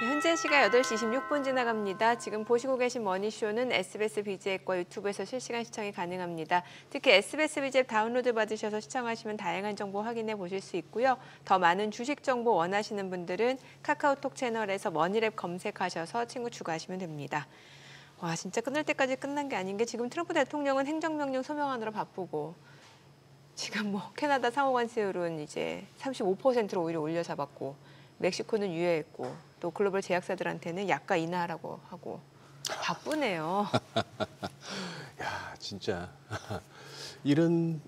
현재 시각 8시 26분 지나갑니다. 지금 보시고 계신 머니쇼는 SBS BG앱과 유튜브에서 실시간 시청이 가능합니다. 특히 SBS BG앱 다운로드 받으셔서 시청하시면 다양한 정보 확인해 보실 수 있고요. 더 많은 주식 정보 원하시는 분들은 카카오톡 채널에서 머니랩 검색하셔서 친구 추가하시면 됩니다. 와, 진짜 끝날 때까지 끝난 게 아닌 게 지금 트럼프 대통령은 행정명령 소명하느라 바쁘고 지금 뭐 캐나다 상호관세율은 이제 35%로 오히려 올려잡았고 멕시코는 유예했고 또 글로벌 제약사들한테는 약가 인하하라고 하고 바쁘네요. 야, 진짜 이런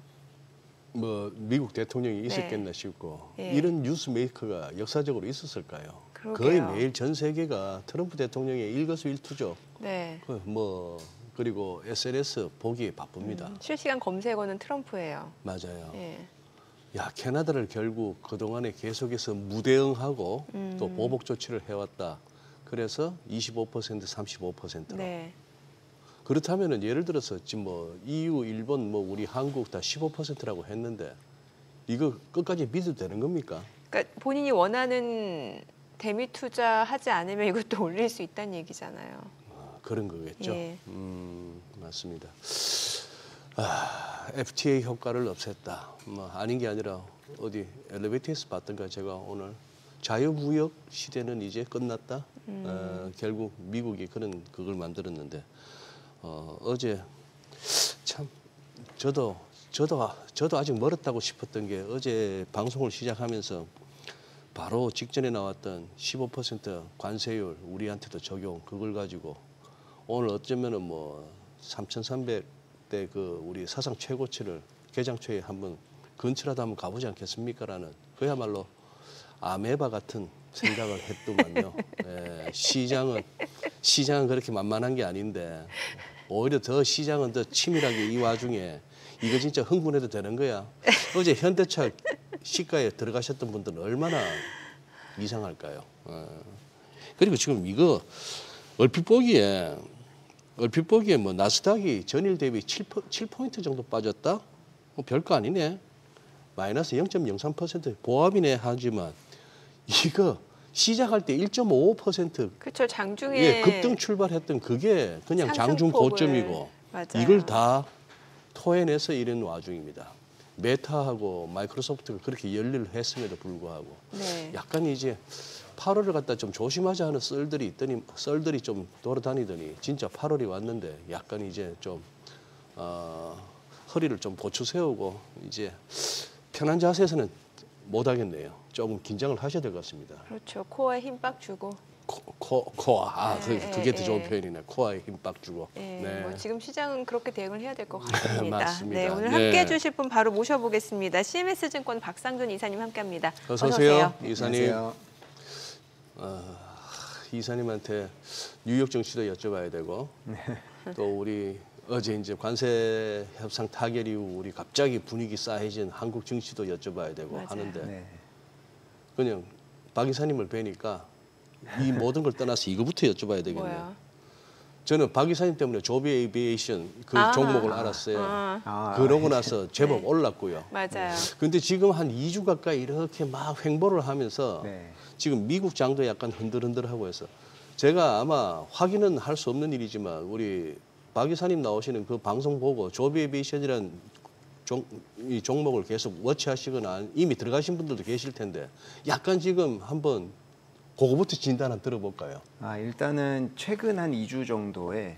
뭐 미국 대통령이 있었겠나 싶고 이런 뉴스 메이커가 역사적으로 있었을까요? 그러게요. 거의 매일 전 세계가 트럼프 대통령의 일거수일투족. 네. 그리고 SNS 보기에 바쁩니다. 실시간 검색어는 트럼프예요. 맞아요. 예. 야, 캐나다를 결국 그동안에 계속해서 무대응하고 또 보복 조치를 해왔다. 그래서 25%, 35%로. 네. 그렇다면은 예를 들어서 지금 뭐 EU, 일본, 뭐 우리 한국 다 15%라고 했는데 이거 끝까지 믿어도 되는 겁니까? 그러니까 본인이 원하는 대미 투자하지 않으면 이것도 올릴 수 있다는 얘기잖아요. 그런 거겠죠. 예. 맞습니다. FTA 효과를 없앴다. 뭐 아닌 게 아니라 어디 엘리베이터에서 봤던가 제가 오늘 자유무역 시대는 이제 끝났다. 결국 미국이 그걸 만들었는데 어제 참 저도 아직 멀었다고 싶었던 게 어제 방송을 시작하면서 바로 직전에 나왔던 15% 관세율 우리한테도 적용 그걸 가지고 오늘 어쩌면은 뭐 3,300대 그 우리 사상 최고치를 개장초에 한번 근처라도 한번 가보지 않겠습니까라는 그야말로 아메바 같은 생각을 했더만요. 예, 시장은 그렇게 만만한 게 아닌데 오히려 더 시장은 더 치밀하게 이 와중에 이거 진짜 흥분해도 되는 거야. 어제 현대차 시가에 들어가셨던 분들은 얼마나 이상할까요? 그리고 지금 이거 얼핏 보기에 뭐 나스닥이 전일 대비 7포인트 정도 빠졌다? 뭐 별거 아니네. 마이너스 0.03% 보합이네 하지만 이거 시작할 때 1.55% 그렇죠. 장중에 예, 급등 출발했던 그게 그냥 장중 고점이고 맞아요. 이걸 다 토해내서 이런 와중입니다. 메타하고 마이크로소프트가 그렇게 열일을 했음에도 불구하고 네. 약간 이제 8월을 갖다 좀 조심하자 하는 썰들이 좀 돌아다니더니 진짜 8월이 왔는데 약간 이제 좀 허리를 좀 고쳐 세우고 이제 편한 자세에서는 못 하겠네요. 조금 긴장을 하셔야 될 것 같습니다. 그렇죠. 코어에 힘 빡 주고. 코어. 그게 더 좋은 표현이네. 코어에 힘 빡 주고. 네. 뭐 지금 시장은 그렇게 대응을 해야 될 것 같습니다. 맞습니다. 네, 오늘 함께해 주실 분 바로 모셔보겠습니다. CMS증권 박상준 이사님 함께합니다. 어서 오세요, 이사님. 안녕하세요. 이사님한테 뉴욕 정치도 여쭤봐야 되고 또 우리 어제 이제 관세 협상 타결 이후 우리 갑자기 분위기 싸해진 한국 정치도 여쭤봐야 되고 맞아요. 하는데 네. 그냥 박 이사님을 뵈니까 이 모든 걸 떠나서 이거부터 여쭤봐야 되겠네요. 뭐야? 저는 박 이사님 때문에 조비 에이비에이션 그 종목을 알았어요. 그러고 나서 제법 올랐고요. 맞아요. 근데 지금 한 2주 가까이 이렇게 막 횡보를 하면서 네. 지금 미국 장도 약간 흔들흔들하고 해서 제가 아마 확인은 할 수 없는 일이지만 우리 박 이사님 나오시는 그 방송 보고 조비 에이비에이션이라는 이 종목을 계속 워치하시거나 이미 들어가신 분들도 계실 텐데 약간 지금 한번 그거부터 진단 한번 들어볼까요? 일단은 최근 한 2주 정도에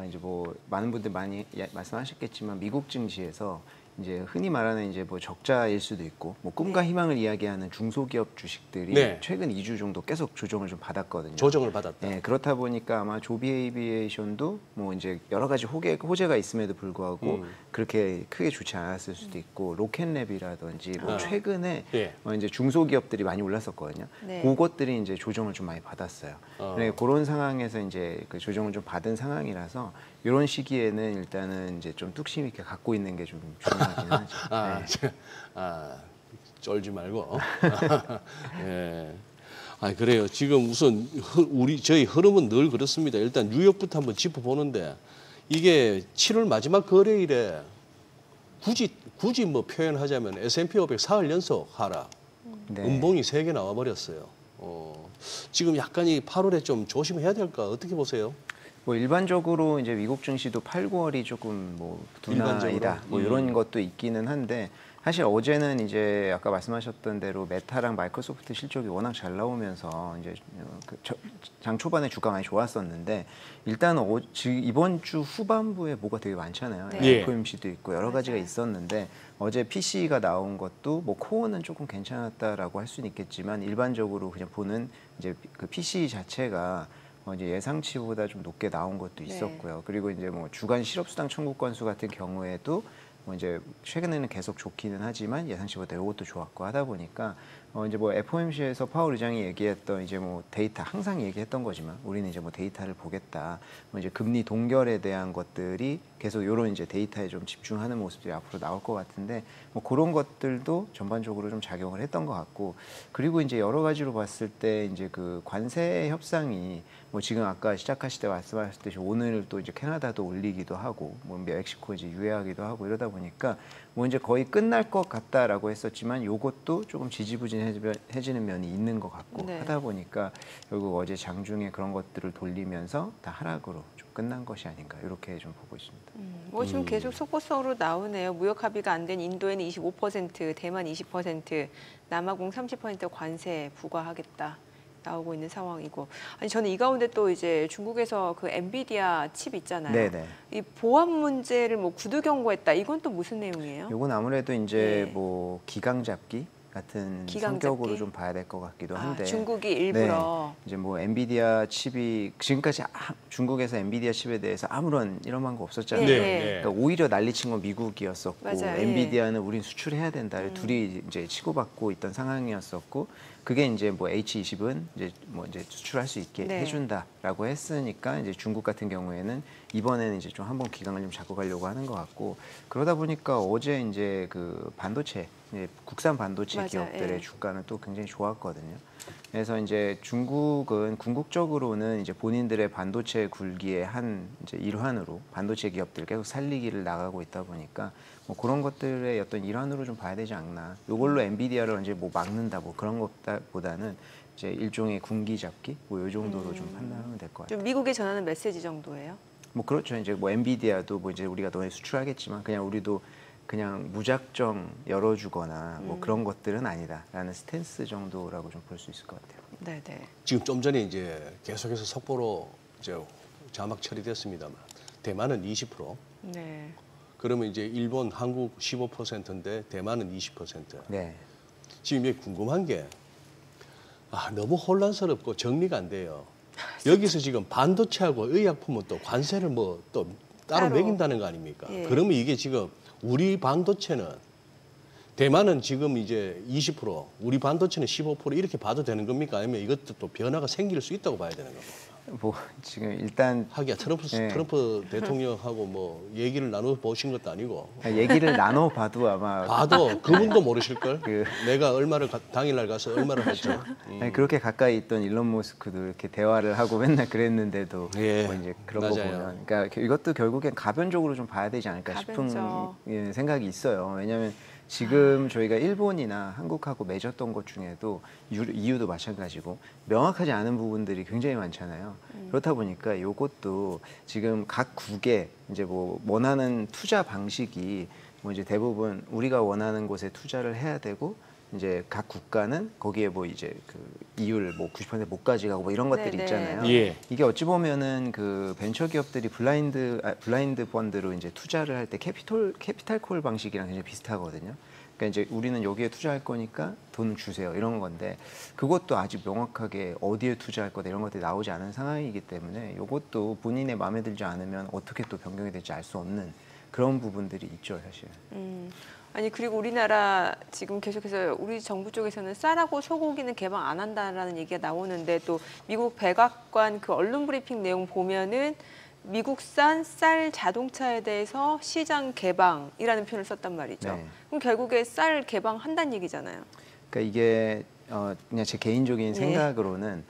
이제 뭐 많은 분들 많이 말씀하셨겠지만 미국 증시에서 이제 흔히 말하는 이제 뭐 적자일 수도 있고 뭐 꿈과 희망을 이야기하는 중소기업 주식들이 네. 최근 2주 정도 계속 조정을 좀 받았거든요. 조정을 받았다. 네, 그렇다 보니까 아마 조비 에이비에이션도 뭐 이제 여러 가지 호재가 있음에도 불구하고 그렇게 크게 좋지 않았을 수도 있고 로켓랩이라든지 뭐 최근에 예. 이제 중소기업들이 많이 올랐었거든요. 네. 그것들이 이제 조정을 좀 많이 받았어요. 네, 그런 상황에서 이제 그 조정을 좀 받은 상황이라서 이런 시기에는 일단은 이제 좀 뚝심 있게 갖고 있는 게 좀 중요하긴 하죠. 쫄지 말고. 예. 그래요. 지금 우선 저희 흐름은 늘 그렇습니다. 일단 뉴욕부터 한번 짚어보는데 이게 7월 마지막 거래일에 굳이 뭐 표현하자면 S&P 500 사흘 연속 하락. 네. 음봉이 3개 나와버렸어요. 지금 약간 이 8월에 좀 조심해야 될까 어떻게 보세요? 뭐 일반적으로 이제 미국 증시도 8, 9월이 조금 뭐 둔화이다 일반적으로? 뭐 이런 것도 있기는 한데 사실 어제는 이제 아까 말씀하셨던 대로 메타랑 마이크로소프트 실적이 워낙 잘 나오면서 이제 장 초반에 주가 많이 좋았었는데 일단 이번 주 후반부에 뭐가 되게 많잖아요. 네. FOMC도 있고 여러 가지가 있었는데 어제 PC가 나온 것도 뭐 코어는 조금 괜찮았다라고 할 수는 있겠지만 일반적으로 그냥 보는 이제 그 PC 자체가 이제 예상치보다 좀 높게 나온 것도 있었고요. 그리고 이제 뭐 주간 실업수당 청구 건수 같은 경우에도 뭐 이제 최근에는 계속 좋기는 하지만 예상치보다 이것도 좋았고 하다 보니까 이제 뭐 FOMC에서 파월 의장이 얘기했던 이제 뭐 데이터 항상 얘기했던 거지만 우리는 이제 뭐 데이터를 보겠다. 뭐 이제 금리 동결에 대한 것들이 계속 이런 이제 데이터에 좀 집중하는 모습들이 앞으로 나올 것 같은데 뭐 그런 것들도 전반적으로 좀 작용을 했던 것 같고 그리고 이제 여러 가지로 봤을 때 이제 그 관세 협상이 뭐 지금 아까 시작하실 때 말씀하셨듯이 오늘 또 이제 캐나다도 올리기도 하고 뭐 멕시코 이제 유예하기도 하고 이러다 보니까 뭐 이제 거의 끝날 것 같다라고 했었지만 요것도 조금 지지부진해지는 면이 있는 것 같고 하다 보니까 결국 어제 장중에 그런 것들을 돌리면서 다 하락으로 좀 끝난 것이 아닌가 이렇게 좀 보고 있습니다. 뭐 지금 계속 속보성으로 나오네요. 무역 합의가 안 된 인도에는 25%, 대만 20%, 남아공 30% 관세 부과하겠다. 나오고 있는 상황이고 아니 저는 이 가운데 또 이제 중국에서 그 엔비디아 칩 있잖아요. 네네. 이 보안 문제를 뭐 구두 경고했다. 이건 또 무슨 내용이에요? 요건 아무래도 이제 네. 뭐 기강 잡기 같은 기강 성격으로 잡기? 좀 봐야 될 것 같기도 한데 중국이 일부러 이제 뭐 엔비디아 칩이 지금까지 중국에서 엔비디아 칩에 대해서 아무런 이런 거 없었잖아요. 네. 그러니까 오히려 난리친 건 미국이었었고 맞아요. 엔비디아는 우린 수출해야 된다. 둘이 이제 치고받고 있던 상황이었었고 그게 이제 뭐 H20은 이제 뭐 이제 수출할 수 있게 네. 해준다라고 했으니까 이제 중국 같은 경우에는 이번에는 이제 좀 한번 기강을 좀 잡고 가려고 하는 것 같고 그러다 보니까 어제 이제 그 반도체 국산 반도체 맞아요. 기업들의 예. 주가는 또 굉장히 좋았거든요. 그래서 이제 중국은 궁극적으로는 이제 본인들의 반도체 굴기의 한 이제 일환으로 반도체 기업들 계속 살리기를 나가고 있다 보니까 뭐 그런 것들의 어떤 일환으로 좀 봐야 되지 않나. 이걸로 엔비디아를 이제 뭐 막는다 뭐 그런 것보다는 이제 일종의 군기 잡기 뭐 이 정도로 좀 판단하면 될 것 같아요. 좀 미국에 전하는 메시지 정도예요. 뭐 그렇죠. 이제 뭐 엔비디아도 뭐 이제 우리가 너네 수출하겠지만 그냥 우리도 그냥 무작정 열어주거나 뭐 그런 것들은 아니다라는 스탠스 정도라고 좀 볼 수 있을 것 같아요. 네네. 지금 좀 전에 이제 계속해서 속보로 이제 자막 처리됐습니다만 대만은 20%. 네. 그러면 이제 일본, 한국 15%인데 대만은 20%. 네. 지금 이게 궁금한 게 너무 혼란스럽고 정리가 안 돼요. 여기서 지금 반도체하고 의약품은 또 관세를 뭐 또 따로 매긴다는 거 아닙니까? 예. 그러면 이게 지금 우리 반도체는 대만은 지금 이제 20%, 우리 반도체는 15% 이렇게 봐도 되는 겁니까? 아니면 이것도 또 변화가 생길 수 있다고 봐야 되는 겁니까? 뭐 지금 일단 하기야 네. 트럼프 대통령하고 뭐 얘기를 나눠 보신 것도 아니고 얘기를 나눠봐도 아마 봐도 그분도 모르실 걸. 그- 내가 얼마를 당일날 가서 얼마를 할지. 아니, 그렇게 가까이 있던 일론 머스크도 이렇게 대화를 하고 맨날 그랬는데도 예, 뭐 이제 그런 맞아요. 거 보면 그러니까 이것도 결국엔 가변적으로 좀 봐야 되지 않을까 싶은 가변적. 생각이 있어요. 왜냐하면 지금 저희가 일본이나 한국하고 맺었던 것 중에도 EU도 마찬가지고 명확하지 않은 부분들이 굉장히 많잖아요. 그렇다 보니까 이것도 지금 각 국에 이제 뭐 원하는 투자 방식이 뭐 이제 대부분 우리가 원하는 곳에 투자를 해야 되고 이제 각 국가는 거기에 뭐 이제 그 이율 뭐 90%못 가져가고 뭐 이런 것들이 네네. 있잖아요. 예. 이게 어찌 보면은 그 벤처 기업들이 블라인드 펀드로 이제 투자를 할 때 캐피탈 콜 방식이랑 굉장히 비슷하거든요. 그러니까 이제 우리는 여기에 투자할 거니까 돈 주세요 이런 건데 그것도 아직 명확하게 어디에 투자할 거다 이런 것들이 나오지 않은 상황이기 때문에 이것도 본인의 마음에 들지 않으면 어떻게 또 변경이 될지 알 수 없는 그런 부분들이 있죠 사실. 아니 그리고 우리나라 지금 계속해서 우리 정부 쪽에서는 쌀하고 소고기는 개방 안 한다라는 얘기가 나오는데 또 미국 백악관 그 언론 브리핑 내용 보면은 미국산 쌀 자동차에 대해서 시장 개방이라는 표현을 썼단 말이죠. 네. 그럼 결국에 쌀 개방한다는 얘기잖아요. 그러니까 이게 그냥 제 개인적인 네. 생각으로는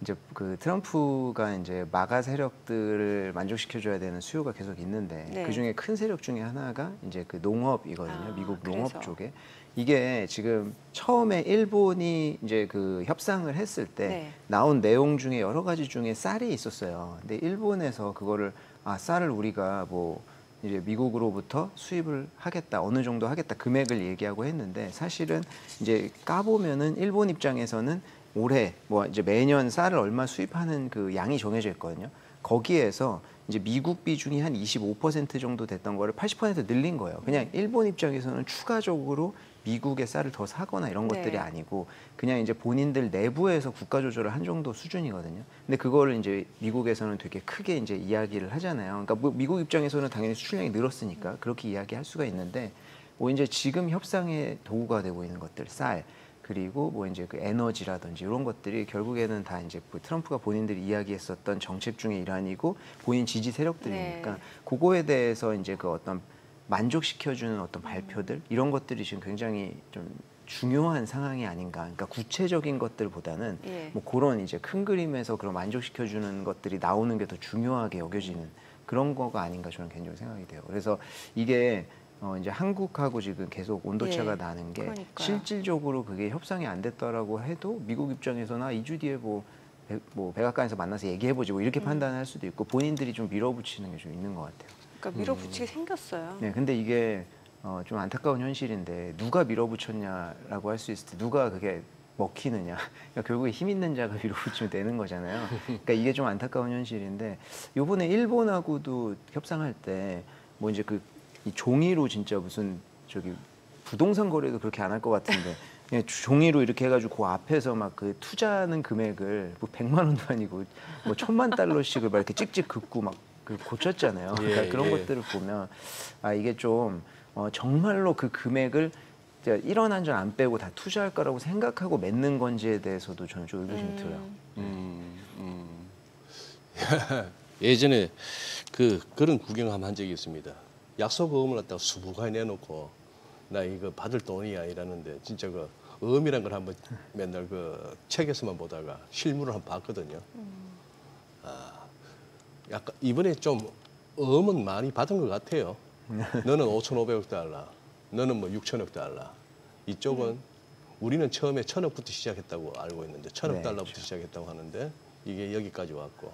이제 그 트럼프가 이제 마가 세력들을 만족시켜줘야 되는 수요가 계속 있는데 네. 그 중에 큰 세력 중에 하나가 이제 그 농업이거든요. 미국 농업 그래서. 쪽에 이게 지금 처음에 일본이 이제 그 협상을 했을 때 네. 나온 내용 중에 여러 가지 중에 쌀이 있었어요. 근데 일본에서 그거를 쌀을 우리가 뭐 이제 미국으로부터 수입을 하겠다, 어느 정도 하겠다 금액을 얘기하고 했는데 사실은 이제 까보면은 일본 입장에서는 올해 뭐 이제 매년 쌀을 얼마 수입하는 그 양이 정해져 있거든요. 거기에서 이제 미국 비중이 한 25% 정도 됐던 거를 80% 늘린 거예요. 그냥 일본 입장에서는 추가적으로 미국의 쌀을 더 사거나 이런 네. 것들이 아니고 그냥 이제 본인들 내부에서 국가 조절을 한 정도 수준이거든요. 근데 그거를 이제 미국에서는 되게 크게 이제 이야기를 하잖아요. 그러니까 뭐 미국 입장에서는 당연히 수출량이 늘었으니까 그렇게 이야기할 수가 있는데 뭐 이제 지금 협상의 도구가 되고 있는 것들, 쌀 그리고 뭐 이제 그 에너지라든지 이런 것들이 결국에는 다 이제 그 트럼프가 본인들이 이야기했었던 정책 중의 일환이고 본인 지지 세력들이니까 네. 그거에 대해서 이제 그 어떤 만족시켜주는 어떤 발표들 이런 것들이 지금 굉장히 좀 중요한 상황이 아닌가. 그러니까 구체적인 것들보다는 예. 뭐 그런 이제 큰 그림에서 그런 만족시켜주는 것들이 나오는 게 더 중요하게 여겨지는 그런 거가 아닌가 저는 개인적으로 생각이 돼요. 그래서 이게 이제 한국하고 지금 계속 온도차가 예. 나는 게 그러니까요. 실질적으로 그게 협상이 안 됐다라고 해도 미국 입장에서나 2주 뒤에 뭐 백악관에서 만나서 얘기해보지 뭐 이렇게 판단할 수도 있고 본인들이 좀 밀어붙이는 게 좀 있는 것 같아요. 그러니까 밀어붙이게 생겼어요. 네, 근데 이게 좀 안타까운 현실인데 누가 밀어붙였냐라고 할 수 있을 때 누가 그게 먹히느냐. 그러니까 결국에 힘 있는 자가 밀어붙이면 되는 거잖아요. 그러니까 이게 좀 안타까운 현실인데 요번에 일본하고도 협상할 때 뭐 이제 이 종이로 진짜 무슨 저기 부동산 거래도 그렇게 안 할 것 같은데 그냥 종이로 이렇게 해가지고 그 앞에서 막 그 투자하는 금액을 뭐 100만 원도 아니고 뭐 1000만 달러씩을 막 이렇게 찍찍 긋고 막 그 고쳤잖아요. 그러니까 그런 것들을 보면 이게 좀 정말로 그 금액을 1원 한 전 안 빼고 다 투자할 거라고 생각하고 맺는 건지에 대해서도 저는 좀 의구심이 들어요. 예전에 그런 구경 한번 한 적이 있습니다. 약속 어음을 갖다가 수북하게 내놓고 나 이거 받을 돈이야 이러는데 진짜 그 어음이란 걸 한번 맨날 그 책에서만 보다가 실물을 한번 봤거든요. 약간 이번에 좀 어음은 많이 받은 것 같아요. 너는 5,500억 달러, 너는 뭐 6천억 달러. 이쪽은 우리는 처음에 1,000억부터 시작했다고 알고 있는데 1,000억 네, 달러부터 그렇죠. 시작했다고 하는데 이게 여기까지 왔고.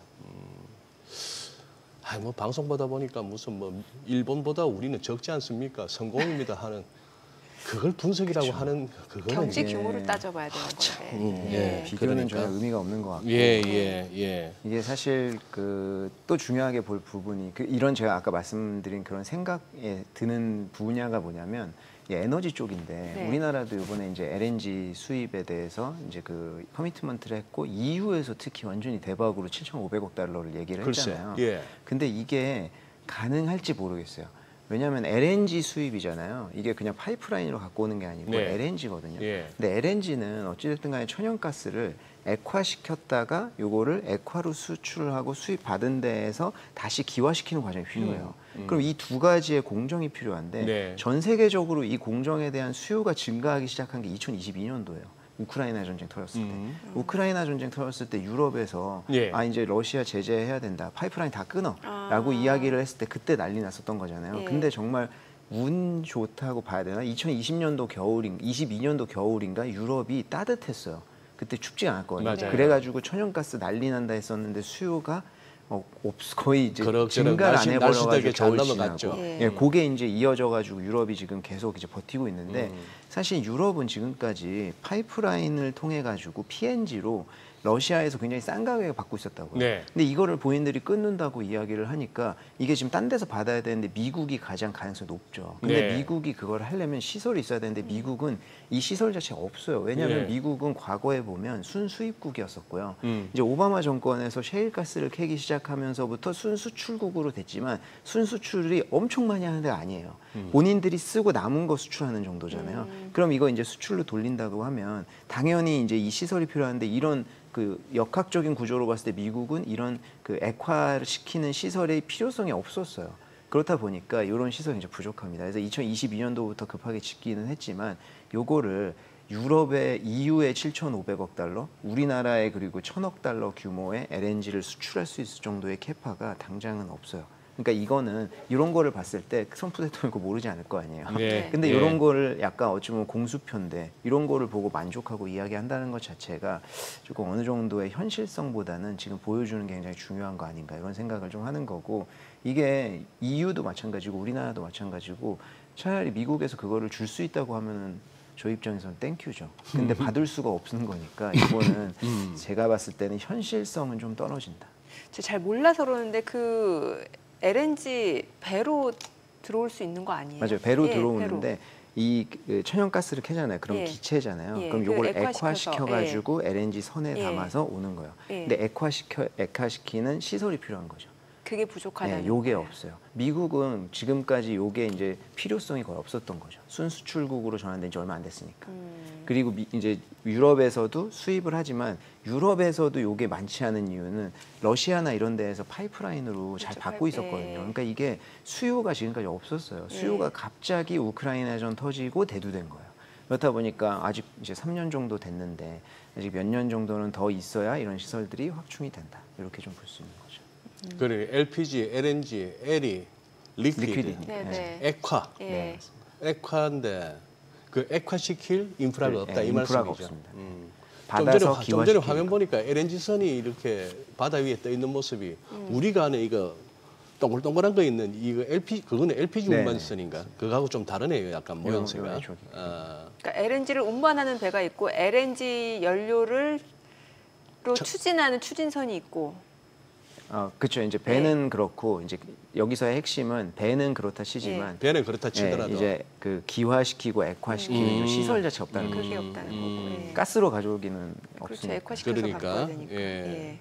뭐 방송 보다 보니까 무슨 뭐 일본보다 우리는 적지 않습니까? 성공입니다 하는 그걸 분석이라고 하는 그거는 경제 이제 규모를 따져봐야 되는 건데. 예. 비교는 그러니까. 전혀 의미가 없는 것 같고 예. 이게 사실 또 중요하게 볼 부분이 이런 제가 아까 말씀드린 그런 생각에 드는 분야가 뭐냐면 이 에너지 쪽인데 네. 우리나라도 이번에 이제 LNG 수입에 대해서 이제 그 커미트먼트를 했고 EU에서 특히 완전히 대박으로 7,500억 달러를 얘기를 글쎄, 했잖아요. 예. 근데 이게 가능할지 모르겠어요. 왜냐하면 LNG 수입이잖아요. 이게 그냥 파이프라인으로 갖고 오는 게 아니고 네. LNG거든요. 예. 근데 LNG는 어찌됐든 간에 천연가스를 액화시켰다가 요거를 액화로 수출을 하고 수입 받은 데에서 다시 기화시키는 과정이 필요해요. 그럼 이 두 가지의 공정이 필요한데 네. 전 세계적으로 이 공정에 대한 수요가 증가하기 시작한 게 2022년도예요. 우크라이나 전쟁 터졌을 때. 우크라이나 전쟁 터졌을 때 유럽에서 예. 이제 러시아 제재해야 된다. 파이프라인 다 끊어라고 이야기를 했을 때 그때 난리 났었던 거잖아요. 예. 근데 정말 운 좋다고 봐야 되나? 2020년도 겨울인 22년도 겨울인가 유럽이 따뜻했어요. 그때 춥지 않았거든요. 맞아요. 그래가지고 천연가스 난리 난다 했었는데 수요가 거의 이제 그럭저럭 증가를 안 해버려가지고 날씨되게 잘 겨울 넘어갔죠. 지나고 예. 예, 그게 이제 이어져가지고 유럽이 지금 계속 이제 버티고 있는데 사실 유럽은 지금까지 파이프라인을 통해 가지고 PNG로 러시아에서 굉장히 싼 가격에 받고 있었다고요. 네. 근데 이거를 본인들이 끊는다고 이야기를 하니까 이게 지금 딴 데서 받아야 되는데 미국이 가장 가능성이 높죠. 근데 네. 미국이 그걸 하려면 시설이 있어야 되는데 미국은 이 시설 자체가 없어요. 왜냐하면 네. 미국은 과거에 보면 순수입국이었었고요. 음. 이제 오바마 정권에서 셰일가스를 캐기 시작하면서부터 순수출국으로 됐지만 순수출이 엄청 많이 하는 데가 아니에요. 본인들이 쓰고 남은 거 수출하는 정도잖아요. 그럼 이거 이제 수출로 돌린다고 하면 당연히 이제 이 시설이 필요한데 이런 그 역학적인 구조로 봤을 때 미국은 이런 그 액화를 시키는 시설의 필요성이 없었어요. 그렇다 보니까 이런 시설이 이제 부족합니다. 그래서 2022년도부터 급하게 짓기는 했지만 요거를 유럽의 EU의 7,500억 달러, 우리나라의 그리고 1,000억 달러 규모의 LNG를 수출할 수 있을 정도의 캐파가 당장은 없어요. 그러니까 이거는 이런 거를 봤을 때 트럼프 대통령 거 모르지 않을 거 아니에요. 네. 근데 네. 이런 거를 약간 어찌보면 공수표인데 이런 거를 보고 만족하고 이야기한다는 것 자체가 조금 어느 정도의 현실성보다는 지금 보여주는 게 굉장히 중요한 거 아닌가 이런 생각을 좀 하는 거고 이게 EU도 마찬가지고 우리나라도 마찬가지고 차라리 미국에서 그거를 줄 수 있다고 하면은 저희 입장에서는 땡큐죠. 근데 받을 수가 없는 거니까 이거는 제가 봤을 때는 현실성은 좀 떨어진다. 저 잘 몰라서 그러는데 그 LNG 배로 들어올 수 있는 거 아니에요? 맞아요. 배로 예, 들어오는데 이 천연가스를 캐잖아요. 그럼 예. 기체잖아요. 예, 그럼 그걸 요걸 액화시켜서, 액화시켜가지고 LNG 선에 예. 담아서 오는 거예요. 예. 근데 액화시키는 시설이 필요한 거죠. 그게 부족하다는 네, 요게 거예요. 없어요. 미국은 지금까지 요게 이제 필요성이 거의 없었던 거죠. 순수출국으로 전환된 지 얼마 안 됐으니까. 그리고 이제 유럽에서도 수입을 하지만 유럽에서도 요게 많지 않은 이유는 러시아나 이런 데에서 파이프라인으로 잘 그렇죠. 받고 있었거든요. 예. 그러니까 이게 수요가 지금까지 없었어요. 수요가 예. 갑자기 우크라이나전 터지고 대두된 거예요. 그렇다 보니까 아직 이제 3년 정도 됐는데 아직 몇 년 정도는 더 있어야 이런 시설들이 확충이 된다. 이렇게 좀 볼 수 있는 거죠. 그래 LPG, LNG, L이 리퀴드, 리퀴드. 네, 네. 액화, 예. 네. 액화인데 그 액화시킬 인프라가 네, 없다 이 인프라가 말씀이죠. 없습니다. 좀 받아서 전에 기화시키는 화면 거. 보니까 LNG 선이 이렇게 바다 위에 떠 있는 모습이 우리가 아는 이거 동글동글한 거 있는 이거 LPG 그거는 LPG 네, 운반선인가? 그거하고 좀 다르네요. 약간 모양새가. 요 저기. 그러니까 LNG를 운반하는 배가 있고 LNG 연료를 추진하는 추진선이 있고 그렇죠. 이제 배는 그렇고 이제 여기서의 핵심은 배는 그렇다 치지만 배는 그렇다 치더라도 이제 그 기화시키고 액화시키는 시설 자체가 없다는 거죠. 그게 없다는 거고. 예. 가스로 가져오기는 그렇죠. 없으니까. 액화시켜서 그러니까, 바꿔야 되니까. 예. 예.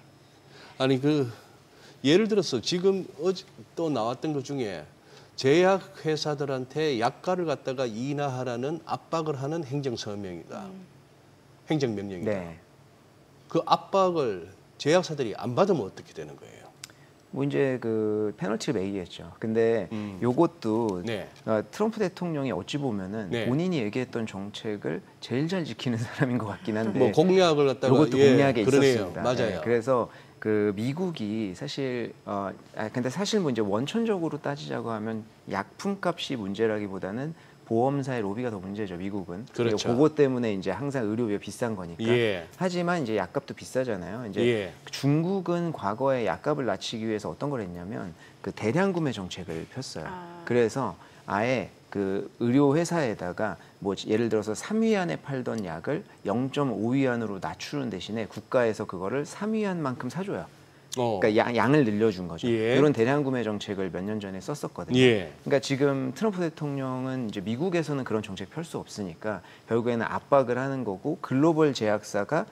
아니 그 예를 들어서 지금 어제 또 나왔던 것 중에 제약 회사들한테 약가를 갖다가 인하하라는 압박을 하는 행정서명이다. 행정명령이다. 네. 그 압박을 제약사들이 안 받으면 어떻게 되는 거예요? 뭐 이제 그 페널티를 매기겠죠. 근데 요것도 네. 트럼프 대통령이 어찌 보면은 네. 본인이 얘기했던 정책을 제일 잘 지키는 사람인 것 같긴 한데 뭐 공약을 갖다가 요것도 공약에 그러네요. 있었습니다. 맞아요. 네, 그래서 그 미국이 사실 근데 사실 뭐 이제 원천적으로 따지자고 하면 약품값이 문제라기보다는 보험사의 로비가 더 문제죠. 미국은. 그렇죠. 그거 때문에 이제 항상 의료비가 비싼 거니까. 예. 하지만 이제 약값도 비싸잖아요. 이제 예. 중국은 과거에 약값을 낮추기 위해서 어떤 걸 했냐면 그 대량 구매 정책을 폈어요. 그래서 아예 그 의료 회사에다가 뭐 예를 들어서 3위안에 팔던 약을 0.5위안으로 낮추는 대신에 국가에서 그거를 3위안만큼 사줘요. 그러니까 양을 늘려준 거죠. 예. 이런 대량 구매 정책을 몇 년 전에 썼었거든요. 예. 그러니까 지금 트럼프 대통령은 이제 미국에서는 그런 정책 펼 수 없으니까 결국에는 압박을 하는 거고 글로벌 제약사가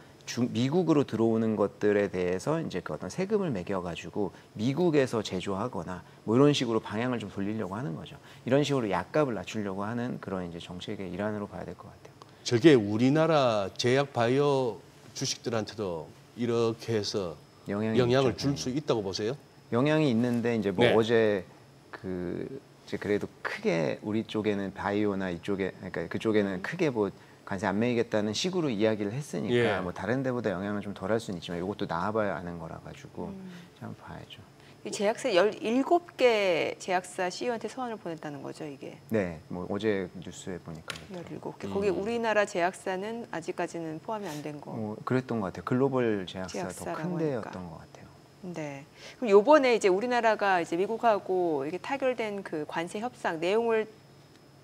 미국으로 들어오는 것들에 대해서 이제 그 어떤 세금을 매겨가지고 미국에서 제조하거나 뭐 이런 식으로 방향을 좀 돌리려고 하는 거죠. 이런 식으로 약값을 낮추려고 하는 그런 이제 정책의 일환으로 봐야 될 것 같아요. 저게 우리나라 제약 바이오 주식들한테도 이렇게 해서 영향을 있죠. 줄 수 있다고 보세요? 영향이 있는데 이제 뭐 네. 어제 그 이제 그래도 크게 우리 쪽에는 바이오나 이쪽에 그러니까 그쪽에는 크게 뭐 관세 안 매기겠다는 식으로 이야기를 했으니까 예. 뭐 다른 데보다 영향을 좀 덜할 수는 있지만 이것도 나와봐야 아는 거라 가지고 한번 봐야죠. 이 제약사 17개 제약사 CEO한테 서한을 보냈다는 거죠, 이게. 네, 뭐 어제 뉴스에 보니까 17개. 거기 우리나라 제약사는 아직까지는 포함이 안 된 거. 뭐 그랬던 것 같아요. 글로벌 제약사 더 제약사라고 큰 하니까. 데였던 것 같아요. 네. 그럼 요번에 이제 우리나라가 이제 미국하고 이게 타결된 그 관세 협상 내용을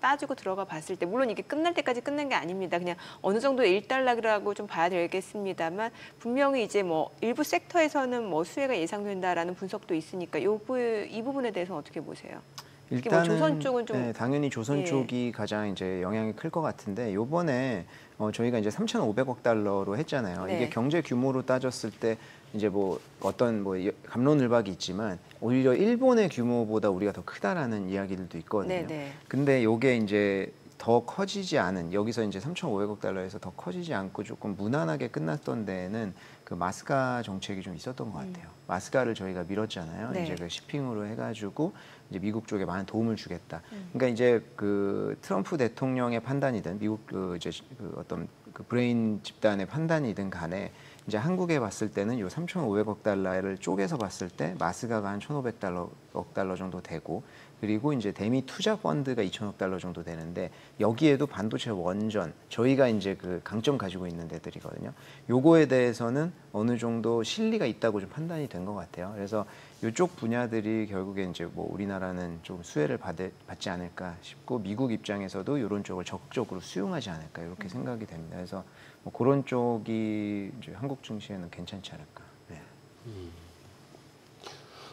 따지고 들어가 봤을 때 물론 이게 끝날 때까지 끝난 게 아닙니다. 그냥 어느 정도 일단락이라고 좀 봐야 되겠습니다만 분명히 이제 뭐 일부 섹터에서는 뭐 수혜가 예상된다라는 분석도 있으니까 이 부분에 대해서는 어떻게 보세요? 특히 뭐 조선 쪽은 좀 당연히 조선 예. 쪽이 가장 이제 영향이 클 것 같은데 요번에 저희가 이제 3,500억 달러로 했잖아요. 네. 이게 경제 규모로 따졌을 때 이제 뭐 어떤 뭐 갑론을박이 있지만 오히려 일본의 규모보다 우리가 더 크다라는 이야기들도 있거든요. 네, 네. 근데 요게 이제 더 커지지 않은 여기서 이제 3,500억 달러에서 더 커지지 않고 조금 무난하게 끝났던 데에는 그 마스카 정책이 좀 있었던 것 같아요. 마스카를 저희가 밀었잖아요. 네. 이제 그 쇼핑으로 해가지고 이제 미국 쪽에 많은 도움을 주겠다. 그러니까 이제 그 트럼프 대통령의 판단이든 미국 그 이제 그 어떤 그 브레인 집단의 판단이든 간에 이제 한국에 봤을 때는 요 3,500억 달러를 쪼개서 봤을 때 마스가가 한 1,500억 달러 정도 되고, 그리고 이제 대미 투자 펀드가 2,000억 달러 정도 되는데, 여기에도 반도체 원전, 저희가 이제 그 강점 가지고 있는 데들이거든요. 요거에 대해서는 어느 정도 실리가 있다고 좀 판단이 된 것 같아요. 그래서 이쪽 분야들이 결국에 이제 뭐 우리나라는 좀 수혜를 받지 않을까 싶고, 미국 입장에서도 이런 쪽을 적극적으로 수용하지 않을까 이렇게 생각이 됩니다. 그래서 뭐 그런 쪽이 이제 한국 증시에는 괜찮지 않을까. 네.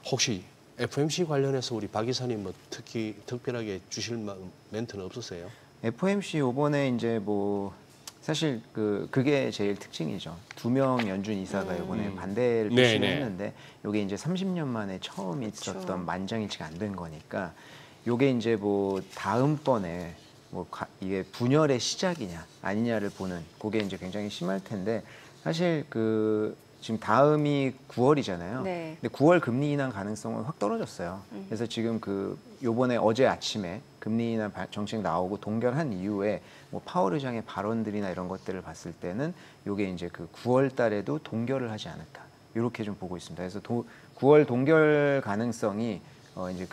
혹시 FMC 관련해서 우리 박 이사님 뭐 특히 특별하게 주실 멘트는 없으세요? FOMC 요번에 이제 뭐 사실 그게 제일 특징이죠. 2명 연준 이사가 요번에 반대를 네네. 표시를 했는데, 요게 이제 30년 만에 처음 있었던 그렇죠. 만장일치가 안 된 거니까, 요게 이제 뭐 다음번에 뭐 이게 분열의 시작이냐 아니냐를 보는, 그게 이제 굉장히 심할 텐데, 사실 지금 다음이 9월이잖아요. 네. 근데 9월 금리 인하 가능성은 확 떨어졌어요. 그래서 지금 요번에 어제 아침에 금리 인하 정책 나오고 동결한 이후에 뭐 파월 의장의 발언들이나 이런 것들을 봤을 때는 요게 이제 9월 달에도 동결을 하지 않을까, 이렇게 좀 보고 있습니다. 그래서 9월 동결 가능성이 이제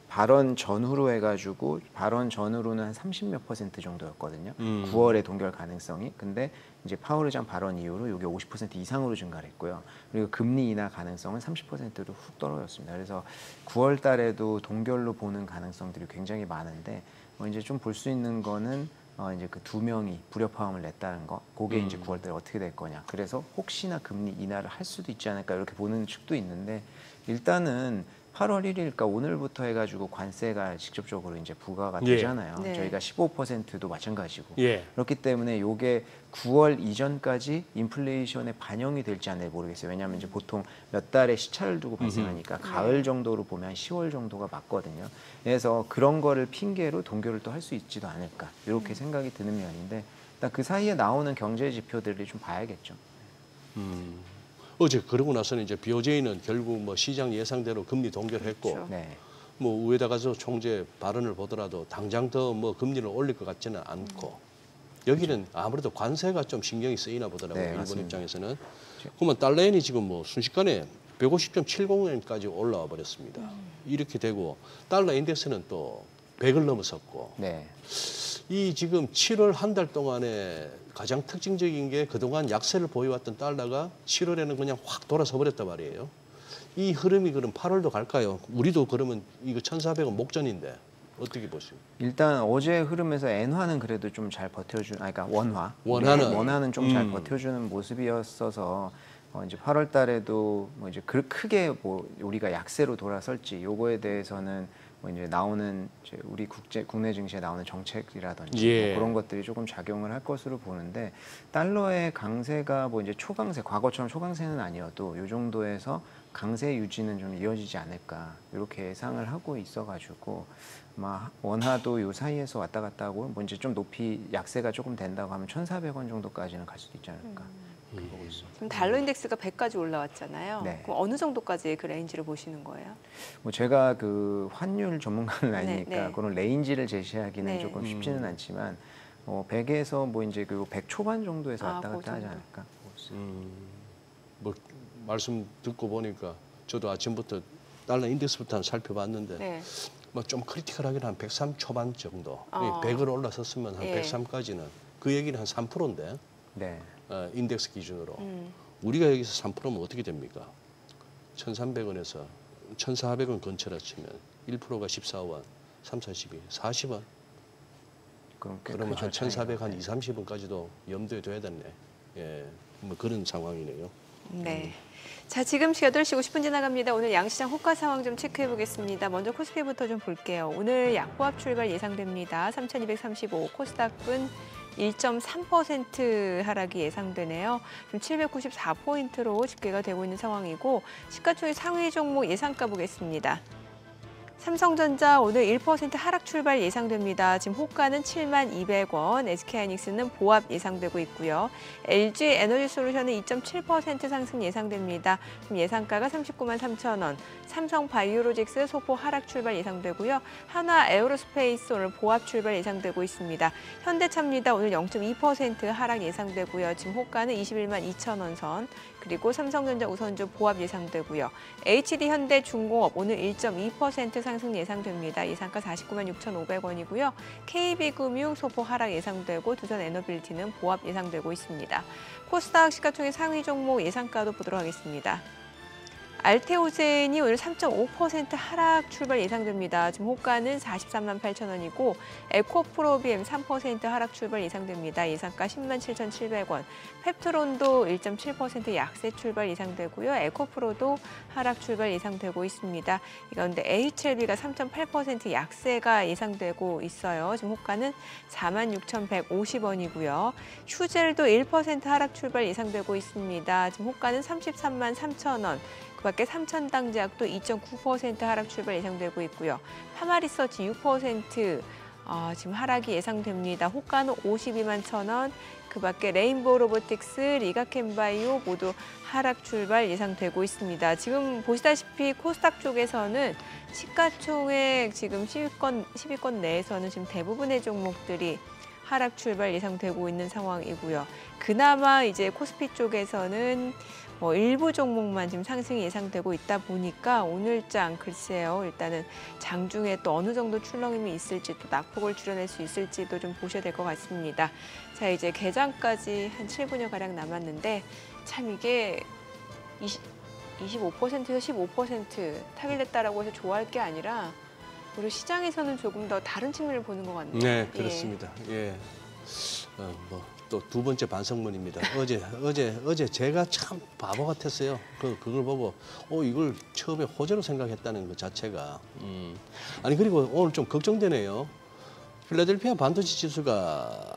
발언 전후로 해가지고, 발언 전후로는 한 30몇 % 정도였거든요. 9월에 동결 가능성이. 근데 이제 파월 의장 발언 이후로 이게 50% 이상으로 증가를 했고요. 그리고 금리 인하 가능성은 30%로 훅 떨어졌습니다. 그래서 9월 달에도 동결로 보는 가능성들이 굉장히 많은데, 이제 좀 볼 수 있는 거는 이제 2명이 불협화음을 냈다는 거, 그게 이제 9월 달에 어떻게 될 거냐. 그래서 혹시나 금리 인하를 할 수도 있지 않을까 이렇게 보는 측도 있는데, 일단은 8월 1일, 그러니까 오늘부터 해가지고 관세가 직접적으로 이제 부과가 예. 되잖아요. 네. 저희가 15%도 마찬가지고. 예. 그렇기 때문에 이게 9월 이전까지 인플레이션에 반영이 될지 안 될지 모르겠어요. 왜냐하면 이제 보통 몇 달의 시차를 두고 발생하니까 가을 정도로 보면 10월 정도가 맞거든요. 그래서 그런 거를 핑계로 동결을 또 할 수 있지도 않을까, 이렇게 생각이 드는 면인데, 일단 그 사이에 나오는 경제 지표들이 좀 봐야겠죠. 어제 그러고 나서는 이제 BOJ는 결국 뭐 시장 예상대로 금리 동결했고, 그렇죠. 네. 뭐 우에다 가서 총재 발언을 보더라도 당장 더 뭐 금리를 올릴 것 같지는 않고, 여기는 아무래도 관세가 좀 신경이 쓰이나 보더라고요. 네, 일본 맞습니다. 입장에서는. 그러면 달러엔이 지금 뭐 순식간에 150.70엔까지 올라와 버렸습니다. 이렇게 되고 달러 인덱스는 또 100을 넘어섰고, 네. 이 지금 7월 한 달 동안에 가장 특징적인 게 그동안 약세를 보여왔던 달러가 7월에는 그냥 확 돌아서 버렸단 말이에요. 이 흐름이 그럼 8월도 갈까요? 우리도 그러면 이거 1,400원 목전인데 어떻게 보십니까? 일단 어제 흐름에서 엔화는 그래도 좀 잘 버텨준, 그러니까 원화는? 원화는 좀 잘 버텨주는 모습이었어서, 이제 8월 달에도 뭐 이제 크게 뭐 우리가 약세로 돌아설지, 요거에 대해서는 뭐 이제 나오는 이제 우리 국내 증시에 나오는 정책이라든지 예. 뭐 그런 것들이 조금 작용을 할 것으로 보는데, 달러의 강세가 뭐 이제 초강세, 과거처럼 초강세는 아니어도 요 정도에서 강세 유지는 좀 이어지지 않을까, 이렇게 예상을 하고 있어가지고, 원화도 요 사이에서 왔다 갔다 하고, 뭐 이제 좀 높이 약세가 조금 된다고 하면 1,400원 정도까지는 갈 수도 있지 않을까 이렇게 보고 있습니다. 지금 달러 인덱스가 100까지 올라왔잖아요. 네. 그럼 어느 정도까지 그 레인지를 보시는 거예요? 뭐 제가 환율 전문가는 아니니까 네. 그런 레인지를 제시하기는 네. 조금 쉽지는 않지만, 100에서 뭐 이제 100 초반 정도에서 왔다 그 갔다 하지 정도. 않을까. 뭐 말씀 듣고 보니까 저도 아침부터 달러 인덱스부터 살펴봤는데 네. 뭐 좀 크리티컬하게는 한 103 초반 정도, 100을 올라섰으면 한 예. 103까지는 그 얘기는 한 3%인데 네. 인덱스 기준으로 우리가 여기서 3%면 어떻게 됩니까? 1,300원에서 1,400원 근처라 치면 1%가 14원, 3, 42, 40원. 그러면 한 1,400, 한 2, 30원까지도 염두에 둬야 되네. 예, 뭐 그런 상황이네요. 네. 자, 지금 8시 50분 지나갑니다. 오늘 양시장 호가 상황 좀 체크해 보겠습니다. 먼저 코스피부터 좀 볼게요. 오늘 약보합 출발 예상됩니다. 3,235, 코스닥은 1.3% 하락이 예상되네요. 지금 794포인트로 집계가 되고 있는 상황이고, 시가총액 상위 종목 예상가 보겠습니다. 삼성전자 오늘 1% 하락 출발 예상됩니다. 지금 호가는 72,200원, SK하이닉스는 보합 예상되고 있고요. LG 에너지솔루션은 2.7% 상승 예상됩니다. 지금 예상가가 393,000원. 삼성바이오로직스 소폭 하락 출발 예상되고요. 한화 에어로스페이스 오늘 보합 출발 예상되고 있습니다. 현대차입니다. 오늘 0.2% 하락 예상되고요. 지금 호가는 212,000원 선. 그리고 삼성전자 우선주 보합 예상되고요. HD현대중공업 오늘 1.2% 상승 예상됩니다. 예상가 496,500원이고요. KB금융 소폭 하락 예상되고 두산에너빌티는 보합 예상되고 있습니다. 코스닥 시가총액 상위 종목 예상가도 보도록 하겠습니다. 알테오젠이 오늘 3.5% 하락 출발 예상됩니다. 지금 호가는 438,000원이고 에코프로비엠 3% 하락 출발 예상됩니다. 예상가 107,700원. 펩트론도 1.7% 약세 출발 예상되고요. 에코프로도 하락 출발 예상되고 있습니다. 이 가운데 HLB가 3.8% 약세가 예상되고 있어요. 지금 호가는 46,150원이고요. 휴젤도 1% 하락 출발 예상되고 있습니다. 지금 호가는 333,000원. 그밖에 삼천당제약도 2.9% 하락 출발 예상되고 있고요. 파마리서치 6% 지금 하락이 예상됩니다. 호가는 521,000원. 그밖에 레인보우 로보틱스, 리가캠바이오 모두 하락 출발 예상되고 있습니다. 지금 보시다시피 코스닥 쪽에서는 시가총액 지금 10위권 내에서는 지금 대부분의 종목들이 하락 출발 예상되고 있는 상황이고요. 그나마 이제 코스피 쪽에서는 일부 종목만 지금 상승이 예상되고 있다 보니까 오늘장 글쎄요. 일단은 장중에 또 어느 정도 출렁임이 있을지 또 낙폭을 줄여낼 수 있을지도 좀 보셔야 될 것 같습니다. 자, 이제 개장까지 한 7분여 가량 남았는데 참 이게 25%에서 15% 타결됐다라고 해서 좋아할 게 아니라 우리 시장에서는 조금 더 다른 측면을 보는 것 같네요. 네, 그렇습니다. 예. 또 두 번째 반성문입니다. 어제 제가 참 바보 같았어요. 그걸 보고 이걸 처음에 호재로 생각했다는 것 자체가. 아니 그리고 오늘 좀 걱정되네요. 필라델피아 반도체 지수가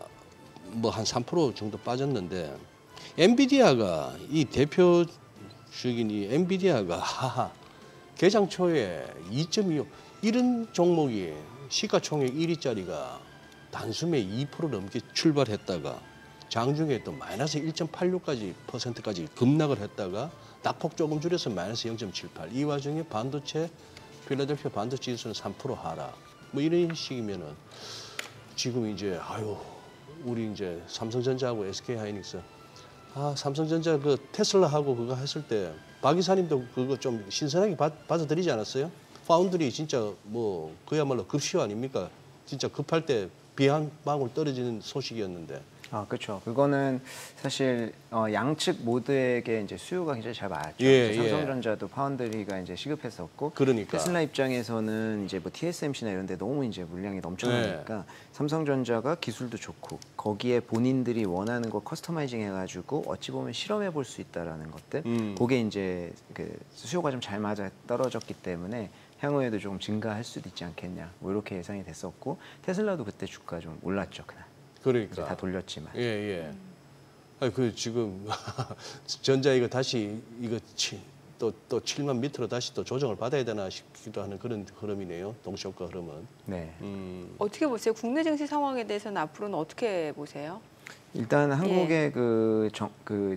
한 3% 정도 빠졌는데 엔비디아가 이 대표적인 이 엔비디아가 개장 초에 2.25 이런 종목이 시가총액 1위짜리가 단숨에 2% 넘게 출발했다가 장중에 또 마이너스 1.86%까지 급락을 했다가 낙폭 조금 줄여서 마이너스 0.78. 이 와중에 필라델피아 반도체 지수는 3% 하락. 이런 식이면은 지금 이제 우리 이제 삼성전자하고 SK하이닉스 삼성전자 그 테슬라하고 그거 했을 때 박 이사님도 그거 좀 신선하게 받아들이지 않았어요? 파운드리 진짜 그야말로 급시호 아닙니까? 진짜 급할 때 비 한 방울 떨어지는 소식이었는데. 그렇죠. 그거는 사실 양측 모두에게 이제 수요가 굉장히 잘 맞았죠. 예, 삼성전자도 파운드리가 이제 시급했었고, 그러니까. 테슬라 입장에서는 이제 TSMC나 이런 데 너무 이제 물량이 넘쳐나니까 삼성전자가 기술도 좋고 거기에 본인들이 원하는 거 커스터마이징 해가지고 어찌 보면 실험해 볼 수 있다라는 것들, 그게 이제 그 수요가 좀 잘 맞아 떨어졌기 때문에 향후에도 조금 증가할 수도 있지 않겠냐, 이렇게 예상이 됐었고 테슬라도 그때 주가 좀 올랐죠 그날. 그러니까 다 돌렸지만. 예. 지금 전자 이거 다시 또 7만 밑으로 다시 또 조정을 받아야 되나 싶기도 하는 그런 흐름이네요. 동시효과 흐름은. 네. 어떻게 보세요? 국내 증시 상황에 대해서는 앞으로는 어떻게 보세요? 일단 한국의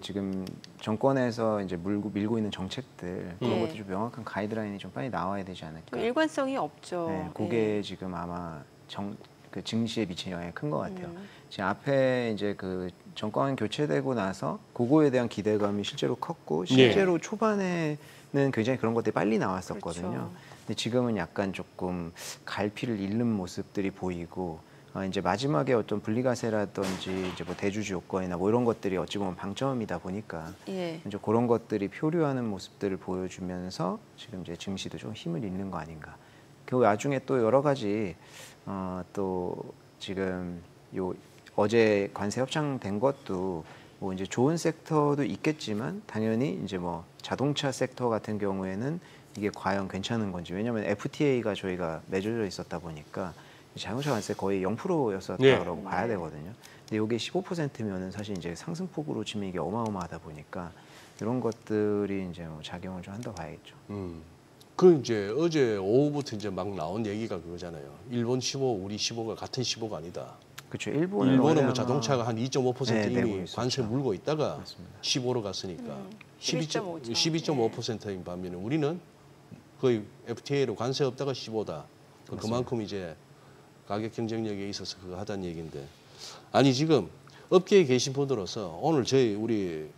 지금 정권에서 이제 밀고 있는 정책들 그런 것도 좀 명확한 가이드라인이 좀 빨리 나와야 되지 않을까. 일관성이 없죠. 네, 그게 지금 아마 그 증시에 미친 영향이 큰 것 같아요. 지금 앞에 이제 그 정권 교체되고 나서 그거에 대한 기대감이 실제로 컸고 실제로 초반에는 굉장히 그런 것들이 빨리 나왔었거든요. 그렇죠. 근데 지금은 약간 조금 갈피를 잃는 모습들이 보이고 이제 마지막에 어떤 분리과세라든지 이제 대주주 요건이나 이런 것들이 어찌 보면 방점이다 보니까 이제 그런 것들이 표류하는 모습들을 보여주면서 지금 이제 증시도 좀 힘을 잃는 거 아닌가. 그 와중에 또 여러 가지 또 지금 어제 관세 협상된 것도 이제 좋은 섹터도 있겠지만 당연히 이제 자동차 섹터 같은 경우에는 이게 과연 괜찮은 건지, 왜냐하면 FTA가 저희가 맺어져 있었다 보니까 자동차 관세 거의 0%였었다고 봐야 되거든요. 근데 이게 15%면은 사실 이제 상승폭으로 치면 이게 어마어마하다 보니까 이런 것들이 이제 작용을 좀 한다 봐야겠죠. 그 이제 어제 오후부터 이제 막 나온 얘기가 그거잖아요. 일본 15, 우리 15가 같은 15가 아니다. 그렇죠. 일본은 뭐 자동차가 한 2.5% 네, 이미 내고 있었죠. 관세 물고 있다가 맞습니다. 15로 갔으니까 12.5 죠. 12.5%인 반면에 우리는 거의 FTA로 관세 없다가 15다. 그만큼 이제 가격 경쟁력에 있어서 그거 하다는 얘기인데 아니 지금 업계에 계신 분으로서 오늘 우리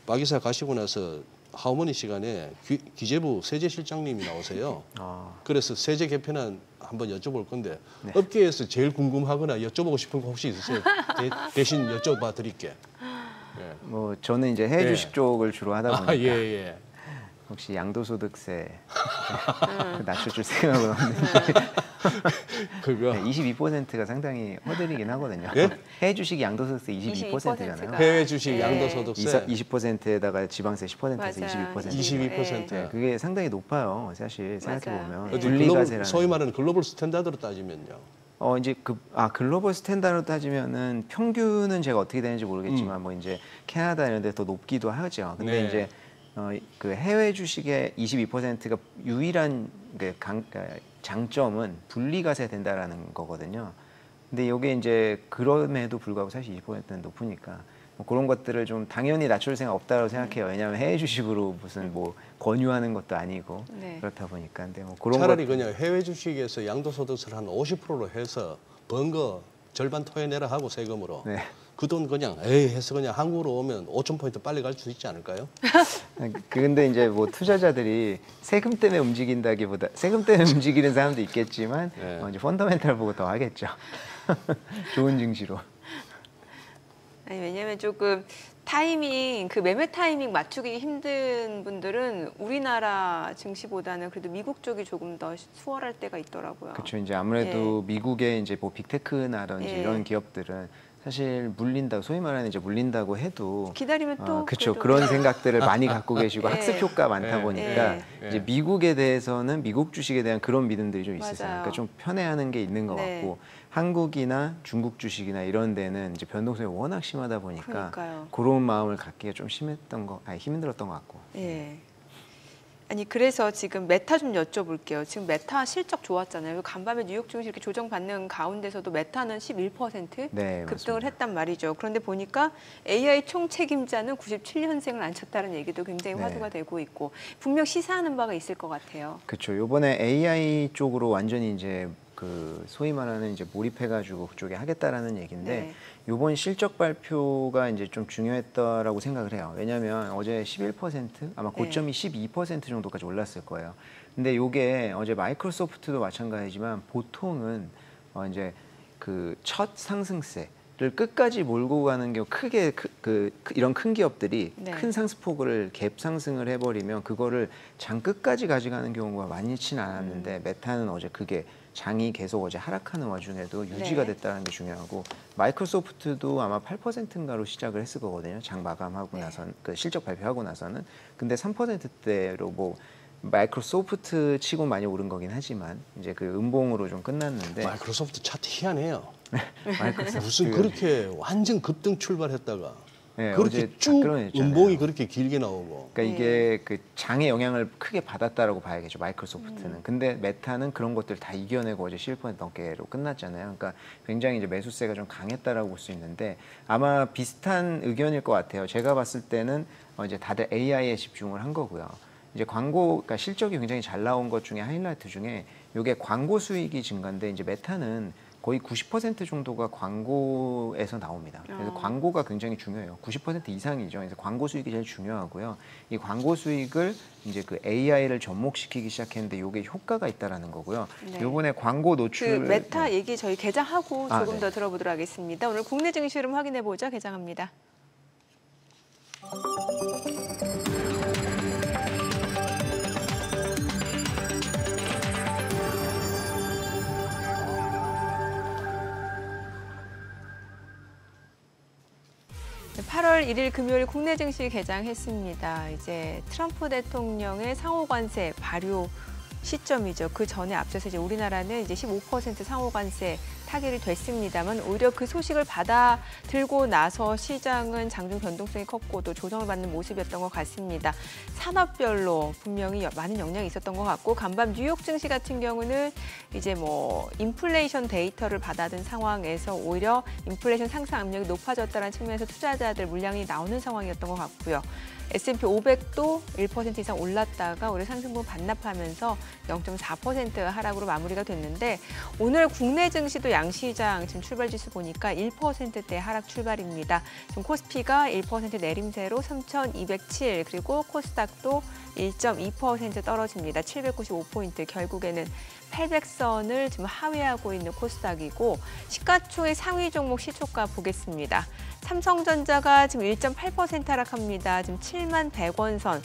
박 이사 가시고 나서 하모니 시간에 기재부 세제실장님이 나오세요. 그래서 세제 개편안 한번 여쭤볼 건데 네. 업계에서 제일 궁금하거나 여쭤보고 싶은 거 혹시 있으세요? 대신 여쭤봐 드릴게. 예. 뭐 저는 이제 해외 예. 주식 쪽을 주로 하다 보니까 아, 예. 혹시 양도소득세 낮춰줄 생각은 없는데 그거 22%가 상당히 허들이긴 하거든요. 예? 해외 주식이 양도소득세 22%잖아요. 해외 주식 네. 양도소득세 20%에다가 지방세 10%에서 맞아요. 22%. 22%. 네, 그게 상당히 높아요. 사실 맞아요. 생각해 보면 어디 분리과세라는. 소위 말하는 글로벌 스탠다드로 따지면요. 이제 글로벌 스탠다드로 따지면은 평균은 제가 어떻게 되는지 모르겠지만 뭐 이제 캐나다 이런 데 더 높기도 하죠. 근데 네. 이제 그 해외 주식의 22%가 유일한 장점은 분리과세 된다라는 거거든요. 근데 이게 이제 그럼에도 불구하고 사실 20%는 높으니까 뭐 그런 것들을 좀 당연히 낮출 생각 없다고 생각해요. 왜냐하면 해외 주식으로 무슨 뭐 권유하는 것도 아니고 네. 그렇다 보니까. 근데 뭐 그런 차라리 것들- 그냥 해외 주식에서 양도소득세를 한 50%로 해서 번 거 절반 토해내라 하고 세금으로 네. 그 돈 그냥 해서 그냥 한국으로 오면 5,000포인트 빨리 갈 수 있지 않을까요? 근데 이제 뭐 투자자들이 세금 때문에 움직인다기보다 세금 때문에 움직이는 사람도 있겠지만 네. 이제 펀더멘탈 보고 더 하겠죠. 좋은 증시로. 아니 왜냐면 조금 타이밍 그 매매 타이밍 맞추기 힘든 분들은 우리나라 증시보다는 그래도 미국 쪽이 조금 더 수월할 때가 있더라고요. 그렇죠. 이제 아무래도 미국의 이제 뭐 빅테크나든지 예. 이런 기업들은 사실 물린다고 소위 말하는 이제 물린다고 해도 기다리면 또 그렇죠. 그래도- 그런 생각들을 많이 갖고 계시고 예. 학습 효과 많다 예. 보니까 예. 이제 미국에 대해서는 미국 주식에 대한 그런 믿음들이 좀 있으세요. 맞아요. 그러니까 좀 편애하는 게 있는 것 네. 같고 한국이나 중국 주식이나 이런 데는 이제 변동성이 워낙 심하다 보니까 그러니까요. 그런 마음을 갖기가 좀 힘들었던 것 같고. 예. 아니 그래서 지금 메타 좀 여쭤볼게요. 지금 메타 실적 좋았잖아요. 간밤에 뉴욕 증시 이렇게 조정받는 가운데서도 메타는 11% 네, 급등을 맞습니다. 했단 말이죠. 그런데 보니까 AI 총 책임자는 97년생을 앉혔다는 얘기도 굉장히 네. 화두가 되고 있고 분명 시사하는 바가 있을 것 같아요. 그렇죠. 이번에 AI 쪽으로 완전히 이제 그 소위 말하는 이제 몰입해가지고 그쪽에 하겠다라는 얘기인데 네. 이번 실적 발표가 이제 좀 중요했다라고 생각을 해요. 왜냐하면 어제 11% 아마 고점이 12% 정도까지 올랐을 거예요. 근데 이게 어제 마이크로소프트도 마찬가지지만 보통은 이제 그 첫 상승세를 끝까지 몰고 가는 경우 크게 이런 큰 기업들이 네. 큰 상승폭을 갭 상승을 해버리면 그거를 장 끝까지 가져가는 경우가 많지는 않았는데 메타는 어제 그게 장이 계속 어제 하락하는 와중에도 유지가 네. 됐다는 게 중요하고 마이크로소프트도 아마 8%인가로 시작을 했을 거거든요. 장 마감하고 네. 나선 그 실적 발표하고 나서는 근데 3%대로 뭐 마이크로소프트 치고 많이 오른 거긴 하지만 이제 그 음봉으로 좀 끝났는데 마이크로소프트 차트 희한해요. 마이크로소프트 무슨 그렇게 완전 급등 출발했다가 네, 그렇게 어제 쭉 끌어냈잖아요. 음봉이 그렇게 길게 나오고 그러니까 이게 그 장의 영향을 크게 받았다라고 봐야겠죠. 마이크로소프트는. 근데 메타는 그런 것들 다 이겨내고 어제 11% 넘게로 끝났잖아요. 그러니까 굉장히 이제 매수세가 좀 강했다라고 볼 수 있는데 아마 비슷한 의견일 것 같아요. 제가 봤을 때는 이제 다들 AI에 집중을 한 거고요. 이제 그러니까 실적이 굉장히 잘 나온 것 중에 하이라이트 중에 이게 광고 수익이 증가인데 이제 메타는 거의 90% 정도가 광고에서 나옵니다. 그래서 광고가 굉장히 중요해요. 90% 이상이죠. 그래서 광고 수익이 제일 중요하고요. 이 광고 수익을 이제 그 AI를 접목시키기 시작했는데 이게 효과가 있다라는 거고요. 네. 이번에 광고 그 노출 메타 얘기 저희 개장하고 조금 네. 더 들어보도록 하겠습니다. 오늘 국내 증시 흐름 확인해 보죠. 개장합니다. 네, 8월 1일 금요일 국내 증시 개장했습니다. 이제 트럼프 대통령의 상호 관세 발효 시점이죠. 그 전에 앞서서 이제 우리나라는 이제 15% 상호 관세 타결이 됐습니다만 오히려 그 소식을 받아들고 나서 시장은 장중 변동성이 컸고 또 조정을 받는 모습이었던 것 같습니다. 산업별로 분명히 많은 영향이 있었던 것 같고 간밤 뉴욕 증시 같은 경우는 이제 뭐 인플레이션 데이터를 받아든 상황에서 오히려 인플레이션 상승 압력이 높아졌다는 측면에서 투자자들 물량이 나오는 상황이었던 것 같고요. S&P 500도 1% 이상 올랐다가 오히려 상승분 반납하면서 0.4% 하락으로 마무리가 됐는데 오늘 국내 증시도 양시장 지금 출발 지수 보니까 1%대 하락 출발입니다. 지금 코스피가 1% 내림세로 3,207 그리고 코스닥도 1.2% 떨어집니다. 795포인트 결국에는 800선을 지금 하회하고 있는 코스닥이고 시가총액 상위 종목 시초가 보겠습니다. 삼성전자가 지금 1.8% 하락합니다. 지금 7만 100원 선.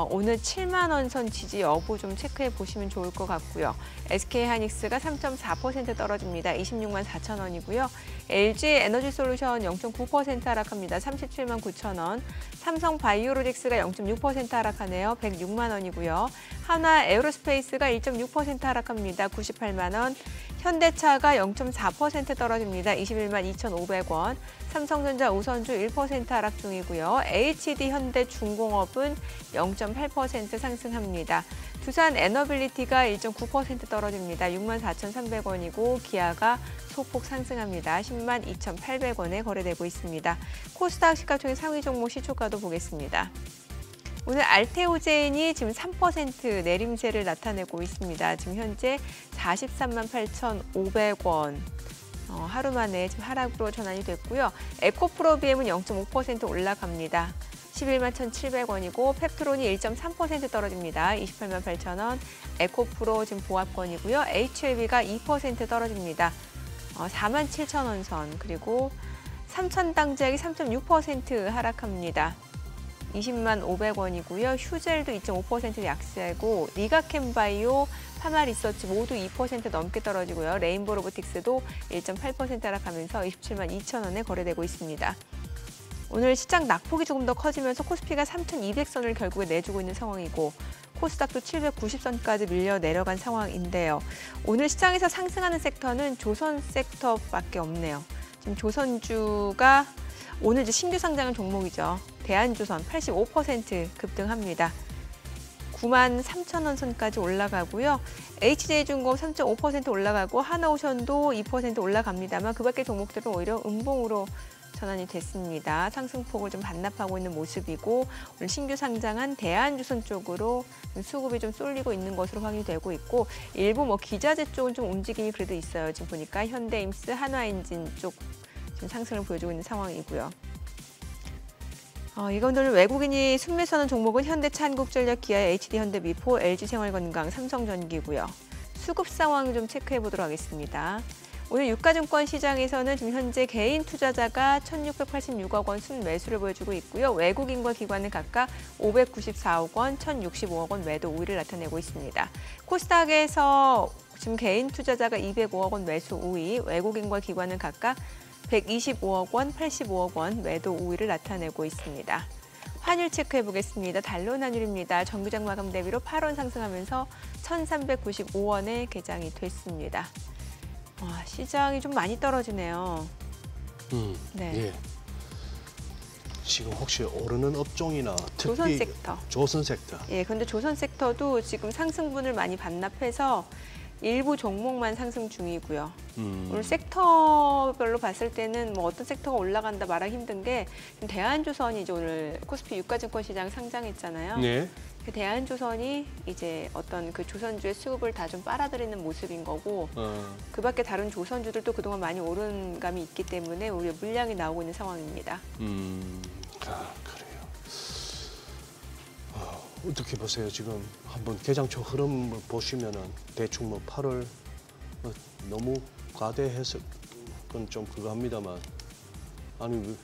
오늘 7만 원 선 지지 여부 좀 체크해 보시면 좋을 것 같고요. SK하이닉스가 3.4% 떨어집니다. 26만 4천 원이고요. LG에너지솔루션 0.9% 하락합니다. 37만 9천 원. 삼성바이오로직스가 0.6% 하락하네요. 106만 원이고요. 하나에어로스페이스가 1.6% 하락합니다. 98만 원. 현대차가 0.4% 떨어집니다. 21만 2,500원. 삼성전자 우선주 1% 하락 중이고요. HD현대중공업은 0.8% 상승합니다. 두산 에너빌리티가 1.9% 떨어집니다. 6만 4,300원이고 기아가 소폭 상승합니다. 10만 2,800원에 거래되고 있습니다. 코스닥 시가총액 상위 종목 시초가도 보겠습니다. 오늘 알테오젠이 지금 3% 내림세를 나타내고 있습니다. 지금 현재 43만 8,500원. 하루 만에 지금 하락으로 전환이 됐고요. 에코프로비엠은 0.5% 올라갑니다. 11만 1,700원이고 펩트론이 1.3% 떨어집니다. 28만 8,000원. 에코프로 지금 보합권이고요. HLB가 2% 떨어집니다. 4만 7,000원 선. 그리고 삼천당제약이 3.6% 하락합니다. 20만 500원이고요. 휴젤도 2.5% 약세고 니가캠바이오, 파마리서치 모두 2% 넘게 떨어지고요. 레인보로보틱스도 1.8% 하락하면서 27만 2천 원에 거래되고 있습니다. 오늘 시장 낙폭이 조금 더 커지면서 코스피가 3,200선을 결국에 내주고 있는 상황이고 코스닥도 790선까지 밀려 내려간 상황인데요. 오늘 시장에서 상승하는 섹터는 조선 섹터밖에 없네요. 지금 조선주가 오늘 이제 신규 상장한 종목이죠. 대한조선 85% 급등합니다. 9만 3천 원 선까지 올라가고요. HJ중공업 3.5% 올라가고 하나오션도 2% 올라갑니다만 그 밖의 종목들은 오히려 음봉으로 전환이 됐습니다. 상승폭을 좀 반납하고 있는 모습이고 오늘 신규 상장한 대한조선 쪽으로 수급이 좀 쏠리고 있는 것으로 확인이 되고 있고 일부 뭐 기자재 쪽은 좀 움직임이 그래도 있어요. 지금 보니까 현대임스, 한화엔진 쪽 지금 상승을 보여주고 있는 상황이고요. 이건들 외국인이 순매수하는 종목은 현대차, 한국전력, 기아, HD현대미포, LG생활건강, 삼성전기고요. 수급 상황 좀 체크해 보도록 하겠습니다. 오늘 유가증권 시장에서는 지금 현재 개인 투자자가 1,686억 원 순매수를 보여주고 있고요. 외국인과 기관은 각각 594억 원, 1,065억 원 매도 우위를 나타내고 있습니다. 코스닥에서 지금 개인 투자자가 205억 원 매수 우위, 외국인과 기관은 각각 125억 원, 85억 원 매도 우위를 나타내고 있습니다. 환율 체크해 보겠습니다. 달러 환율입니다. 정규장 마감 대비로 8원 상승하면서 1,395원에 개장이 됐습니다. 시장이 좀 많이 떨어지네요. 네. 예. 지금 혹시 오르는 업종이나 특히 조선 섹터. 조선 섹터. 예, 그런데 조선 섹터도 지금 상승분을 많이 반납해서 일부 종목만 상승 중이고요. 오늘 섹터별로 봤을 때는 뭐 어떤 섹터가 올라간다 말하기 힘든 게 대한조선이 이제 오늘 코스피 유가증권 시장 상장했잖아요. 네. 그 대한조선이 이제 어떤 그 조선주의 수급을 다 좀 빨아들이는 모습인 거고 그 밖에 다른 조선주들도 그동안 많이 오른 감이 있기 때문에 오히려 물량이 나오고 있는 상황입니다. 그래요. 어떻게 보세요? 지금 한번 개장초 흐름을 보시면은 대충 뭐 8월 너무 과대해서 그건 좀 그거 합니다만 아니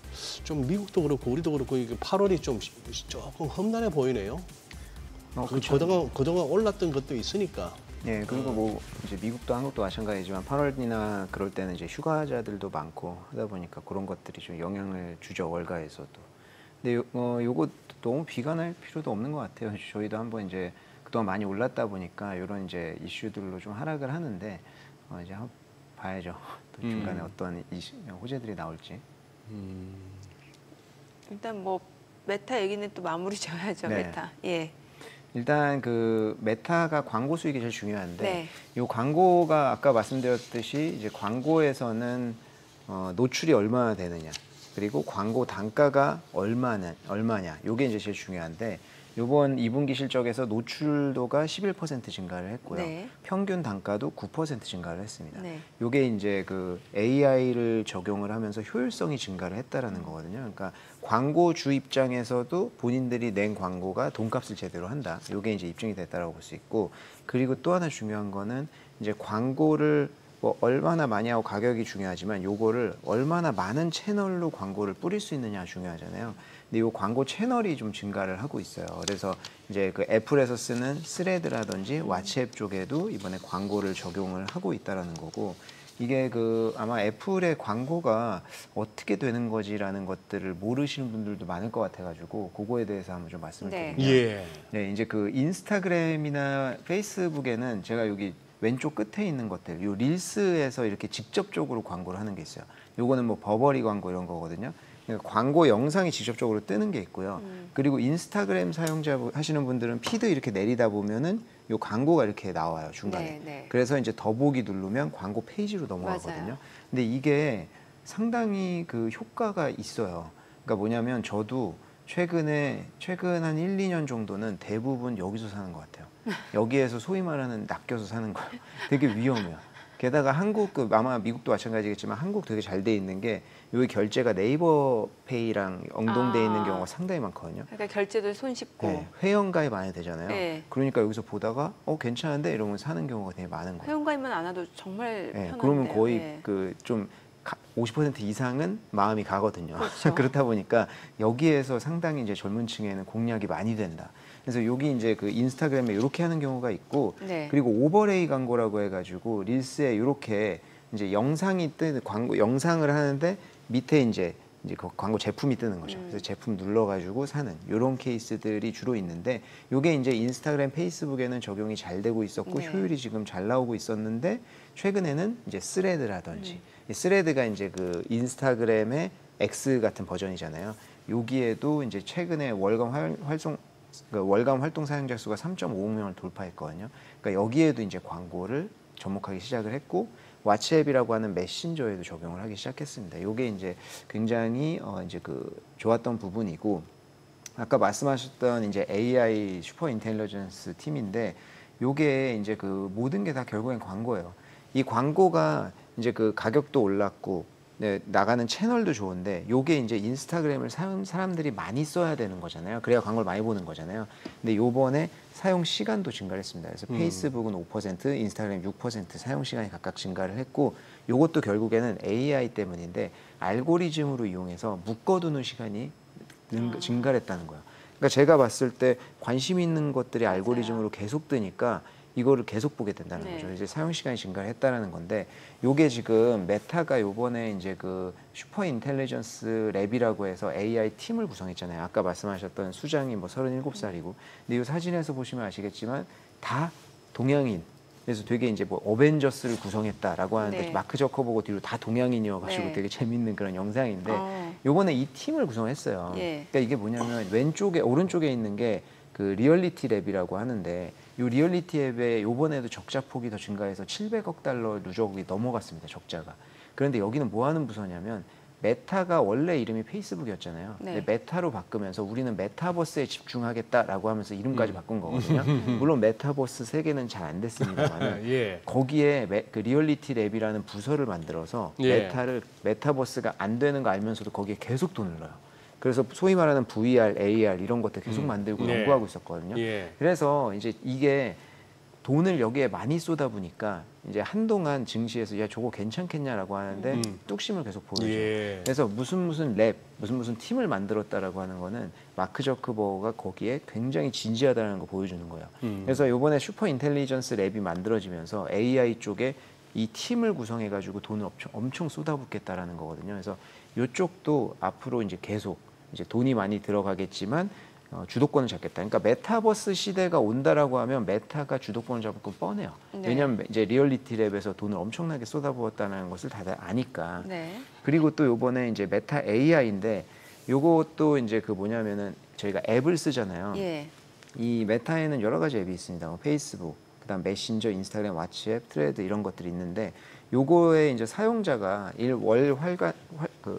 좀 미국도 그렇고 우리도 그렇고 이게 8월이 좀 조금 험난해 보이네요. 그동안 올랐던 것도 있으니까. 네, 그리고 뭐 이제 미국도 한국도 마찬가지지만 8월이나 그럴 때는 이제 휴가자들도 많고 하다 보니까 그런 것들이 좀 영향을 주죠, 월가에서도. 근데 요거 너무 비관할 필요도 없는 것 같아요. 저희도 한번 이제 그동안 많이 올랐다 보니까 이런 이제 이슈들로 좀 하락을 하는데 이제 봐야죠. 또 중간에 어떤 호재들이 나올지. 일단 뭐 메타 얘기는 또 마무리 져야죠. 네. 메타. 예. 일단 그 메타가 광고 수익이 제일 중요한데 네. 이 광고가 아까 말씀드렸듯이 이제 광고에서는 노출이 얼마나 되느냐 그리고 광고 단가가 얼마냐 요게 이제 제일 중요한데 이번 2분기 실적에서 노출도가 11% 증가를 했고요. 네. 평균 단가도 9% 증가를 했습니다. 네. 요게 이제 그 AI를 적용을 하면서 효율성이 증가를 했다라는 거거든요. 그러니까 광고주 입장에서도 본인들이 낸 광고가 돈값을 제대로 한다. 요게 이제 입증이 됐다라고 볼 수 있고 그리고 또 하나 중요한 거는 이제 광고를 뭐 얼마나 많이 하고 가격이 중요하지만 요거를 얼마나 많은 채널로 광고를 뿌릴 수 있느냐 중요하잖아요. 근데 요 광고 채널이 좀 증가를 하고 있어요. 그래서 이제 그 애플에서 쓰는 스레드라든지 왓츠앱 쪽에도 이번에 광고를 적용을 하고 있다라는 거고 이게 그 아마 애플의 광고가 어떻게 되는 거지라는 것들을 모르시는 분들도 많을 것 같아가지고 그거에 대해서 한번 좀 말씀을 네. 드리면 예. 네, 이제 그 인스타그램이나 페이스북에는 제가 여기 왼쪽 끝에 있는 것들, 요 릴스에서 이렇게 직접적으로 광고를 하는 게 있어요. 요거는 뭐 버버리 광고 이런 거거든요. 그러니까 광고 영상이 직접적으로 뜨는 게 있고요. 그리고 인스타그램 사용자 하시는 분들은 피드 이렇게 내리다 보면은 요 광고가 이렇게 나와요 중간에. 네, 네. 그래서 이제 더보기 누르면 광고 페이지로 넘어가거든요. 맞아요. 근데 이게 상당히 그 효과가 있어요. 그러니까 뭐냐면 저도 최근 한 1, 2년 정도는 대부분 여기서 사는 것 같아요. 여기에서 소위 말하는 낚여서 사는 거예요. 되게 위험해요. 게다가 한국 아마 미국도 마찬가지겠지만 한국 되게 잘 돼 있는 게 여기 결제가 네이버 페이랑 연동돼 있는 경우가 상당히 많거든요. 그러니까 결제도 손쉽고. 네, 회원가입 많이 되잖아요. 네. 그러니까 여기서 보다가 괜찮은데 이러면 사는 경우가 되게 많은 거예요. 회원가입만 안 와도 정말 네, 편한데요. 그러면 거의 네. 그 좀 50% 이상은 마음이 가거든요. 그렇죠. 그렇다 보니까 여기에서 상당히 이제 젊은 층에는 공략이 많이 된다. 그래서 여기 이제 그 인스타그램에 이렇게 하는 경우가 있고 네. 그리고 오버레이 광고라고 해가지고 릴스에 이렇게 이제 영상이 뜨는 광고 영상을 하는데 밑에 이제 그 광고 제품이 뜨는 거죠. 그래서 제품 눌러가지고 사는 이런 케이스들이 주로 있는데 이게 이제 인스타그램, 페이스북에는 적용이 잘 되고 있었고 네. 효율이 지금 잘 나오고 있었는데 최근에는 이제 스레드라든지 이 스레드가 이제 그 인스타그램의 X 같은 버전이잖아요. 여기에도 이제 최근에 월간 활동 사용자 수가 3.5억 명을 돌파했거든요. 그러니까 여기에도 이제 광고를 접목하기 시작을 했고 왓츠앱이라고 하는 메신저에도 적용을 하기 시작했습니다. 이게 이제 굉장히 이제 그 좋았던 부분이고 아까 말씀하셨던 이제 AI 슈퍼 인텔리전스 팀인데 요게 이제 그 모든 게 다 결국엔 광고예요. 이 광고가 이제 그 가격도 올랐고 네, 나가는 채널도 좋은데 요게 이제 인스타그램을 사람들이 많이 써야 되는 거잖아요. 그래야 광고를 많이 보는 거잖아요. 근데 요번에 사용 시간도 증가를 했습니다. 그래서 페이스북은 5%, 인스타그램 6% 사용 시간이 각각 증가를 했고 요것도 결국에는 AI 때문인데 알고리즘으로 이용해서 묶어두는 시간이 증가를 했다는 거예요. 그러니까 제가 봤을 때 관심 있는 것들이 알고리즘으로 계속 뜨니까 이거를 계속 보게 된다는 네. 거죠. 이제 사용 시간이 증가를 했다라는 건데, 요게 지금 메타가 요번에 이제 그 슈퍼 인텔리전스 랩이라고 해서 AI 팀을 구성했잖아요. 아까 말씀하셨던 수장이 뭐 37살이고, 근데 이 사진에서 보시면 아시겠지만 다 동양인. 그래서 되게 이제 뭐 어벤져스를 구성했다라고 하는데 네. 마크 저커버그 뒤로 다 동양인이어가지고 네. 되게 재밌는 그런 영상인데 요번에 이 팀을 구성했어요. 예. 그러니까 이게 뭐냐면 오른쪽에 있는 게 그 리얼리티 랩이라고 하는데 이 리얼리티 앱에 요번에도 적자 폭이 더 증가해서 700억 달러 누적이 넘어갔습니다. 적자가. 그런데 여기는 뭐 하는 부서냐면 메타가 원래 이름이 페이스북이었잖아요. 네. 근데 메타로 바꾸면서 우리는 메타버스에 집중하겠다라고 하면서 이름까지 바꾼 거거든요. 물론 메타버스 세계는 잘 안 됐습니다만 예. 거기에 그 리얼리티 랩이라는 부서를 만들어서 예. 메타버스가 안 되는 거 알면서도 거기에 계속 돈을 넣어요. 그래서 소위 말하는 VR, AR 이런 것들 계속 만들고 네. 연구하고 있었거든요. 예. 그래서 이제 이게 돈을 여기에 많이 쏟아 보니까 이제 한동안 증시에서 야 저거 괜찮겠냐라고 하는데 뚝심을 계속 보여줘요. 예. 그래서 무슨 랩, 무슨 팀을 만들었다라고 하는 거는 마크 저커버그가 거기에 굉장히 진지하다는 거 보여주는 거예요. 그래서 이번에 슈퍼 인텔리전스 랩이 만들어지면서 AI 쪽에 이 팀을 구성해가지고 돈을 엄청 쏟아붓겠다라는 거거든요. 그래서 이쪽도 앞으로 이제 계속 이제 돈이 많이 들어가겠지만 주도권을 잡겠다. 그러니까 메타버스 시대가 온다라고 하면 메타가 주도권을 잡을 건 뻔해요. 네. 왜냐하면 이제 리얼리티 랩에서 돈을 엄청나게 쏟아부었다는 것을 다들 아니까. 네. 그리고 또 요번에 이제 메타 AI인데 요것도 이제 그 뭐냐면은 저희가 앱을 쓰잖아요. 예. 이 메타에는 여러 가지 앱이 있습니다. 페이스북, 그다음 메신저, 인스타그램, 왓츠앱, 트레드 이런 것들이 있는데 요거에 이제 사용자가 월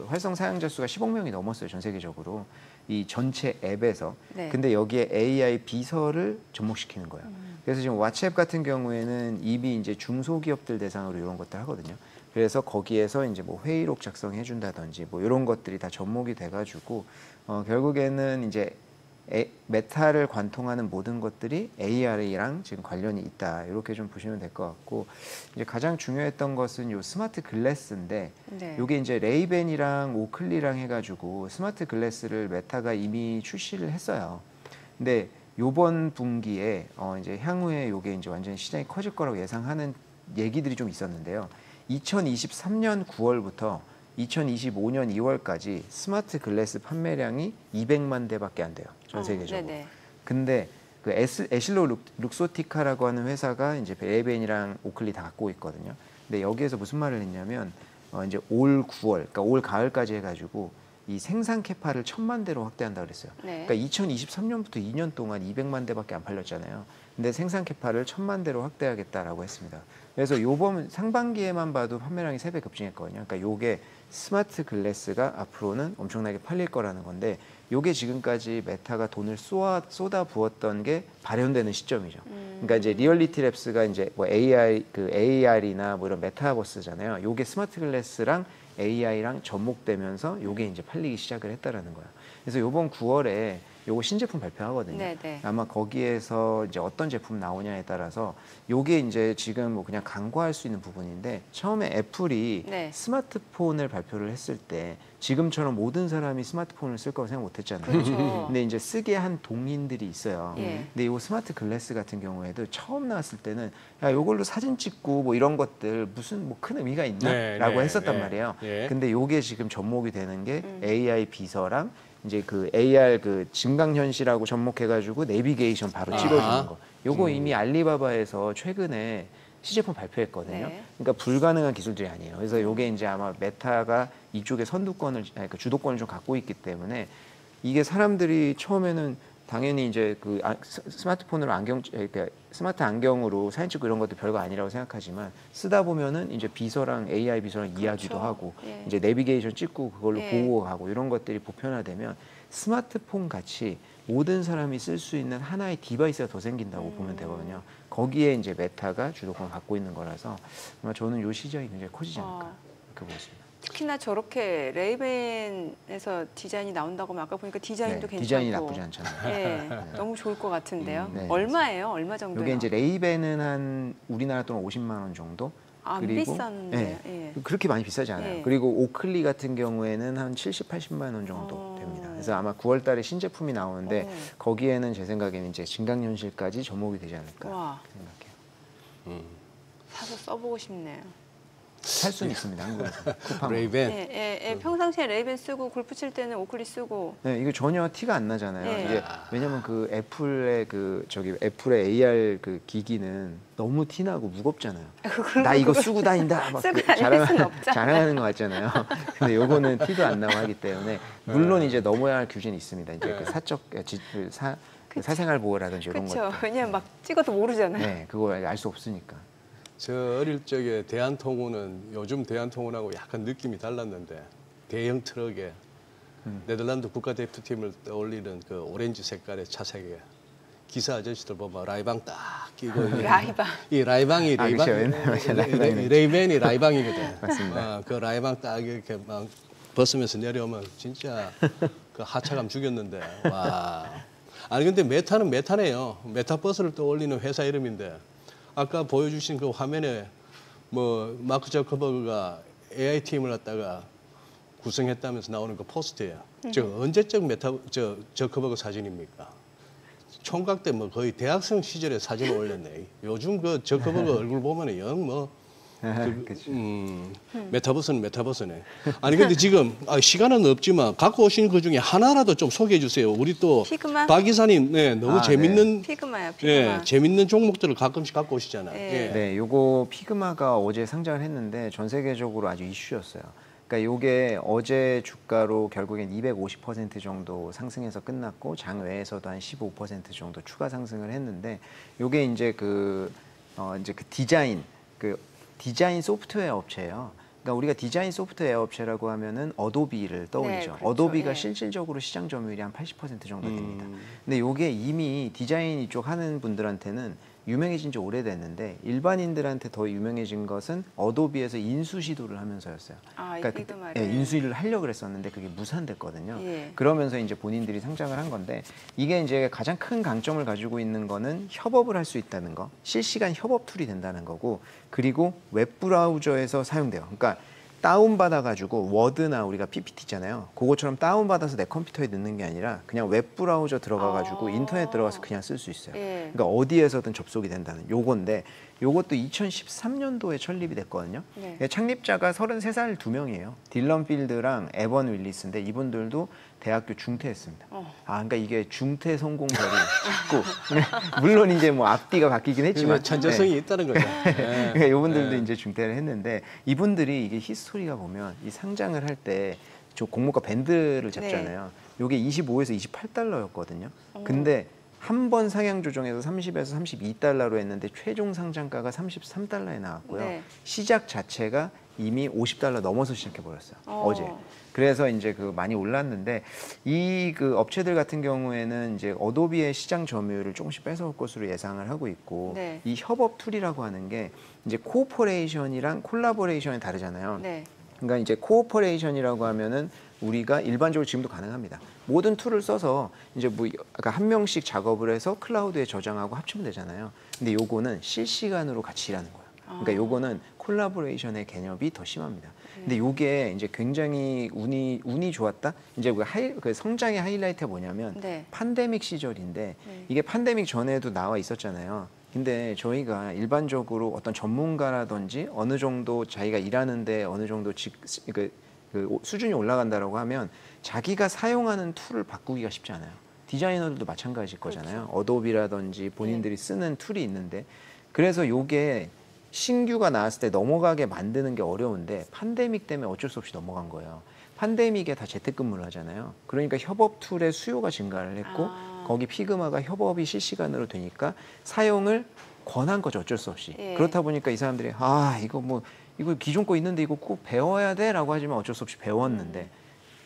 활성 사용자 수가 10억 명이 넘었어요. 전 세계적으로. 이 전체 앱에서. 네. 근데 여기에 AI 비서를 접목시키는 거예요. 그래서 지금 왓츠앱 같은 경우에는 이미 이제 중소기업들 대상으로 이런 것들 하거든요. 그래서 거기에서 이제 뭐 회의록 작성해 준다든지 뭐 이런 것들이 다 접목이 돼 가지고 결국에는 이제 메타를 관통하는 모든 것들이 AR이랑 지금 관련이 있다. 이렇게 좀 보시면 될 것 같고 이제 가장 중요했던 것은 요 스마트 글래스인데 네. 요게 이제 레이벤이랑 오클리랑 해가지고 스마트 글래스를 메타가 이미 출시를 했어요. 근데 요번 분기에 이제 향후에 요게 이제 완전히 시장이 커질 거라고 예상하는 얘기들이 좀 있었는데요. 2023년 9월부터 2025년 2월까지 스마트 글래스 판매량이 200만 대밖에 안 돼요. 전 세계적으로. 네네. 근데 그 에실로 룩소티카라고 하는 회사가 이제 레이벤이랑 오클리 다 갖고 있거든요. 근데 여기에서 무슨 말을 했냐면 이제 올 9월, 그러니까 올 가을까지 해가지고 이 생산 캐파를 1000만 대로 확대한다 그랬어요. 네. 그러니까 2023년부터 2년 동안 200만 대밖에 안 팔렸잖아요. 근데 생산 캐파를 1000만 대로 확대하겠다라고 했습니다. 그래서 요번 상반기에만 봐도 판매량이 3배 급증했거든요. 그러니까 요게 스마트 글래스가 앞으로는 엄청나게 팔릴 거라는 건데 요게 지금까지 메타가 돈을 쏟아 부었던 게 발현되는 시점이죠. 그러니까 이제 리얼리티 랩스가 이제 뭐 AR이나 뭐 이런 메타버스잖아요. 요게 스마트 글래스랑 AI랑 접목되면서 요게 이제 팔리기 시작을 했다라는 거예요. 그래서 요번 9월에 요거 신제품 발표하거든요. 네네. 아마 거기에서 이제 어떤 제품 나오냐에 따라서 요게 이제 지금 뭐 그냥 간과할 수 있는 부분인데 처음에 애플이 네. 스마트폰을 발표를 했을 때 지금처럼 모든 사람이 스마트폰을 쓸 거라고 생각 못 했잖아요. 그렇죠. 근데 이제 쓰게 한 동인들이 있어요. 예. 근데 요 스마트 글래스 같은 경우에도 처음 나왔을 때는 야, 요걸로 사진 찍고 뭐 이런 것들 무슨 뭐 큰 의미가 있나? 네, 라고 네, 했었단 네. 말이에요. 예. 근데 요게 지금 접목이 되는 게 AI 비서랑 이제 그 AR 그 증강현실하고 접목해가지고 내비게이션 바로 찍어주는 거. 요거 이미 알리바바에서 최근에 시제품 발표했거든요. 네. 그러니까 불가능한 기술들이 아니에요. 그래서 요게 이제 아마 메타가 이쪽에 그러니까 주도권을 좀 갖고 있기 때문에 이게 사람들이 처음에는 당연히 이제 그 스마트폰으로 그러니까 스마트 안경으로 사진 찍고 이런 것도 별거 아니라고 생각하지만 쓰다 보면은 이제 비서랑 AI 비서랑 이야기도 그렇죠. 하고 예. 이제 내비게이션 찍고 그걸로 예. 보호하고 이런 것들이 보편화되면 스마트폰 같이 모든 사람이 쓸 수 있는 하나의 디바이스가 더 생긴다고 보면 되거든요. 거기에 이제 메타가 주도권을 갖고 있는 거라서 아마 저는 이 시장이 굉장히 커지지 않을까 그렇게 보겠습니다. 특히나 저렇게 레이벤에서 디자인이 나온다고 하면 아까 보니까 디자인도 괜찮고 디자인이 나쁘지 않잖아요. 예, 너무 좋을 것 같은데요. 네, 얼마예요? 얼마 정도요? 이게 이제 레이벤은 한 우리나라 돈 50만 원 정도. 안 비싼데. 예. 그렇게 많이 비싸지 않아요. 예. 그리고 오클리 같은 경우에는 한 70, 80만 원 정도 됩니다. 그래서 아마 9월 달에 신제품이 나오는데 거기에는 제 생각에는 이제 증강현실까지 접목이 되지 않을까 와, 생각해요. 사서 써보고 싶네요. 살 수는 있습니다. 한국에서. 쿠팡. 레이벤. 예, 평상시에 레이벤 쓰고 골프 칠 때는 오클리 쓰고. 네, 이거 전혀 티가 안 나잖아요. 예. 이게 왜냐면 그 애플의 애플의 AR 그 기기는 너무 티나고 무겁잖아요. 나 이거 쓰고 다닌다 막 쓰고 다닐 순 없잖아요. 자랑하는 거 같잖아요. 근데 요거는 티도 안 나고 하기 때문에 물론 이제 넘어야 할 규제는 있습니다. 이제 그 사생활 보호라든지 이런 그렇죠. 것들. 왜냐면 막 찍어도 모르잖아요. 네, 그걸 알 수 없으니까. 저 어릴 적에 대한통운은 요즘 대한통운하고 약간 느낌이 달랐는데 대형 트럭에 네덜란드 국가대표팀을 떠올리는 그 오렌지 색깔의 차색에 기사 아저씨들 보면 라이방 딱 끼고 라이방. 이 라이방이 그렇죠. 옛날에 레이벤이 라이방이거든. 맞습니다. 그 라이방 딱 이렇게 막 벗으면서 내려오면 진짜 그 하차감 죽였는데 와. 아니 근데 메타는 메타네요. 메타버스를 떠올리는 회사 이름인데. 아까 보여주신 그 화면에 뭐 마크 저커버그가 AI 팀을 갖다가 구성했다면서 나오는 그 포스트예요. 저 언제적 저커버그 사진입니까? 총각 때 뭐 거의 대학생 시절에 사진을 올렸네. 요즘 그 저커버그 얼굴 보면은 영 뭐 그렇죠. 메타버스는 메타버스네. 아니 근데 지금 시간은 없지만 갖고 오신 그 중에 하나라도 좀 소개해 주세요. 우리 또 피그마? 박 이사님 너무 재밌는 피그마요, 피그마. 재밌는 종목들을 가끔씩 갖고 오시잖아요. 네. 네, 요거 피그마가 어제 상장을 했는데 전 세계적으로 아주 이슈였어요. 그러니까 요게 어제 주가로 결국엔 250% 정도 상승해서 끝났고 장 외에서도 한 15% 정도 추가 상승을 했는데 요게 이제 그 디자인 소프트웨어 업체예요. 그러니까 우리가 디자인 소프트웨어 업체라고 하면은 어도비를 떠올리죠. 네, 그렇죠. 어도비가 예. 실질적으로 시장 점유율이 한 80% 정도 됩니다. 근데 요게 이미 디자인 이쪽 하는 분들한테는 유명해진 지 오래됐는데 일반인들한테 더 유명해진 것은 어도비에서 인수 시도를 하면서였어요. 아, 이 그때 피그마를. 인수를 하려고 그랬었는데 그게 무산됐거든요. 예. 그러면서 이제 본인들이 상장을 한 건데 이게 이제 가장 큰 강점을 가지고 있는 거는 협업을 할 수 있다는 거, 실시간 협업 툴이 된다는 거고, 그리고 웹 브라우저에서 사용돼요. 그러니까 다운받아가지고 워드나 우리가 PPT 있잖아요. 그거처럼 다운받아서 내 컴퓨터에 넣는 게 아니라 그냥 웹 브라우저 들어가가지고 인터넷 들어가서 그냥 쓸 수 있어요. 예. 그러니까 어디에서든 접속이 된다는 요건데 요것도 2013년도에 설립이 됐거든요. 네. 창립자가 33살 2명이에요. 딜런 필드랑 에번 윌리스인데 이분들도 대학교 중퇴했습니다. 그러니까 이게 중퇴 성공설이 있고 물론 이제 뭐 앞뒤가 바뀌긴 했지만 천재성이 있다는 거죠. 그러니까 이분들도 이제 중퇴를 했는데 이분들이 이게 히스토리가 보면 이 상장을 할 때 저 공모가 밴드를 잡잖아요. 요게 25에서 28달러였거든요. 근데 한 번 상향 조정해서 30에서 32달러로 했는데 최종 상장가가 33달러에 나왔고요. 네. 시작 자체가 이미 50달러 넘어서 시작해 버렸어요. 어제. 그래서 이제 그 많이 올랐는데 이 그 업체들 같은 경우에는 이제 어도비의 시장 점유율을 조금씩 뺏어올 것으로 예상을 하고 있고 네. 이 협업 툴이라고 하는 게 이제 코오퍼레이션이랑 콜라보레이션이 다르잖아요. 네. 그러니까 이제 코오퍼레이션이라고 하면은 우리가 일반적으로 지금도 가능합니다. 모든 툴을 써서 이제 뭐 아까 한 명씩 작업을 해서 클라우드에 저장하고 합치면 되잖아요. 근데 요거는 실시간으로 같이 일하는 거예요. 그러니까 요거는 콜라보레이션의 개념이 더 심합니다. 근데 요게 이제 굉장히 운이 좋았다. 이제 그 성장의 하이라이트가 뭐냐면 네. 팬데믹 시절인데 이게 팬데믹 전에도 나와 있었잖아요. 근데 저희가 일반적으로 어떤 전문가라든지 어느 정도 자기가 일하는데 어느 정도 그 수준이 올라간다라고 하면 자기가 사용하는 툴을 바꾸기가 쉽지 않아요. 디자이너들도 마찬가지일 거잖아요. 그렇죠. 어도비라든지 본인들이 쓰는 툴이 있는데 그래서 요게 신규가 나왔을 때 넘어가게 만드는 게 어려운데 팬데믹 때문에 어쩔 수 없이 넘어간 거예요. 팬데믹에 다 재택근무를 하잖아요. 그러니까 협업 툴의 수요가 증가를 했고 거기 피그마가 협업이 실시간으로 되니까 사용을 권한 거죠. 어쩔 수 없이. 예. 그렇다 보니까 이 사람들이 이거 기존 거 있는데 이거 꼭 배워야 돼라고 하지만 어쩔 수 없이 배웠는데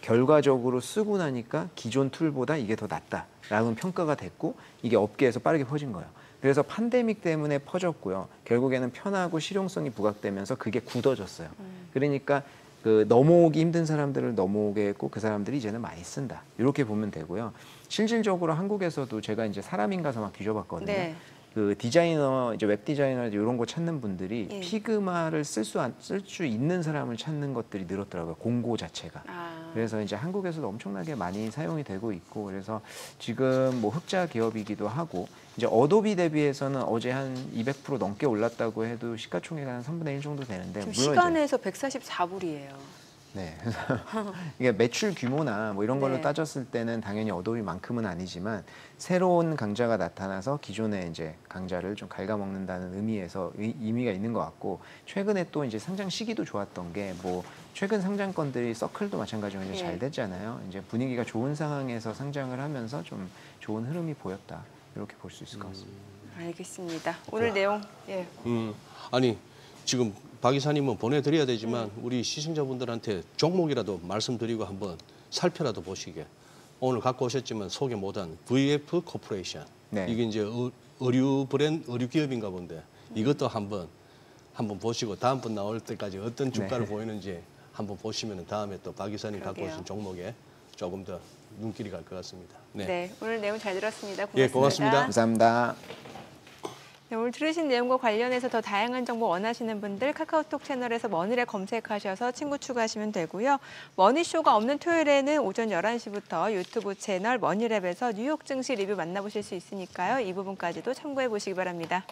결과적으로 쓰고 나니까 기존 툴보다 이게 더 낫다라는 평가가 됐고 이게 업계에서 빠르게 퍼진 거예요. 그래서 팬데믹 때문에 퍼졌고요. 결국에는 편하고 실용성이 부각되면서 그게 굳어졌어요. 그러니까 그 넘어오기 힘든 사람들을 넘어오게 했고 그 사람들이 이제는 많이 쓴다. 이렇게 보면 되고요. 실질적으로 한국에서도 제가 이제 사람인가서 막 뒤져봤거든요. 네. 그 디자이너, 이제 웹 디자이너 이런 거 찾는 분들이 예. 피그마를 쓸 수 있는 사람을 찾는 것들이 늘었더라고요. 공고 자체가. 그래서 이제 한국에서도 엄청나게 많이 사용이 되고 있고 그래서 지금 뭐 흑자 기업이기도 하고 이제 어도비 대비해서는 어제 한 200% 넘게 올랐다고 해도 시가총액 한 3분의 1 정도 되는데 지금 물론 시간에서 144불이에요. 네. 그래서 이게 매출 규모나 뭐 이런 걸로 네. 따졌을 때는 당연히 어도비만큼은 아니지만 새로운 강자가 나타나서 기존의 이제 강자를 좀 갉아먹는다는 의미가 있는 것 같고 최근에 또 이제 상장 시기도 좋았던 게 뭐 최근 상장건들이 서클도 마찬가지로 이제 잘 됐잖아요. 이제 분위기가 좋은 상황에서 상장을 하면서 좀 좋은 흐름이 보였다. 이렇게 볼 수 있을 것 같습니다. 알겠습니다. 오늘 내용 아니 지금 박 이사님은 보내드려야 되지만 우리 시청자분들한테 종목이라도 말씀드리고 한번 살펴라도 보시게. 오늘 갖고 오셨지만 소개 못한 VF 코퍼레이션. 네. 이게 이제 의류 기업인가 본데 이것도 한번 보시고 다음번 나올 때까지 어떤 주가를 보이는지 한번 보시면 다음에 또 박 이사님 갖고 그러게요. 오신 종목에 조금 더 눈길이 갈 것 같습니다. 네. 오늘 내용 잘 들었습니다. 고맙습니다. 예, 고맙습니다. 감사합니다. 네, 오늘 들으신 내용과 관련해서 더 다양한 정보 원하시는 분들 카카오톡 채널에서 머니랩 검색하셔서 친구 추가하시면 되고요. 머니쇼가 없는 토요일에는 오전 11시부터 유튜브 채널 머니랩에서 뉴욕 증시 리뷰 만나보실 수 있으니까요. 이 부분까지도 참고해 보시기 바랍니다.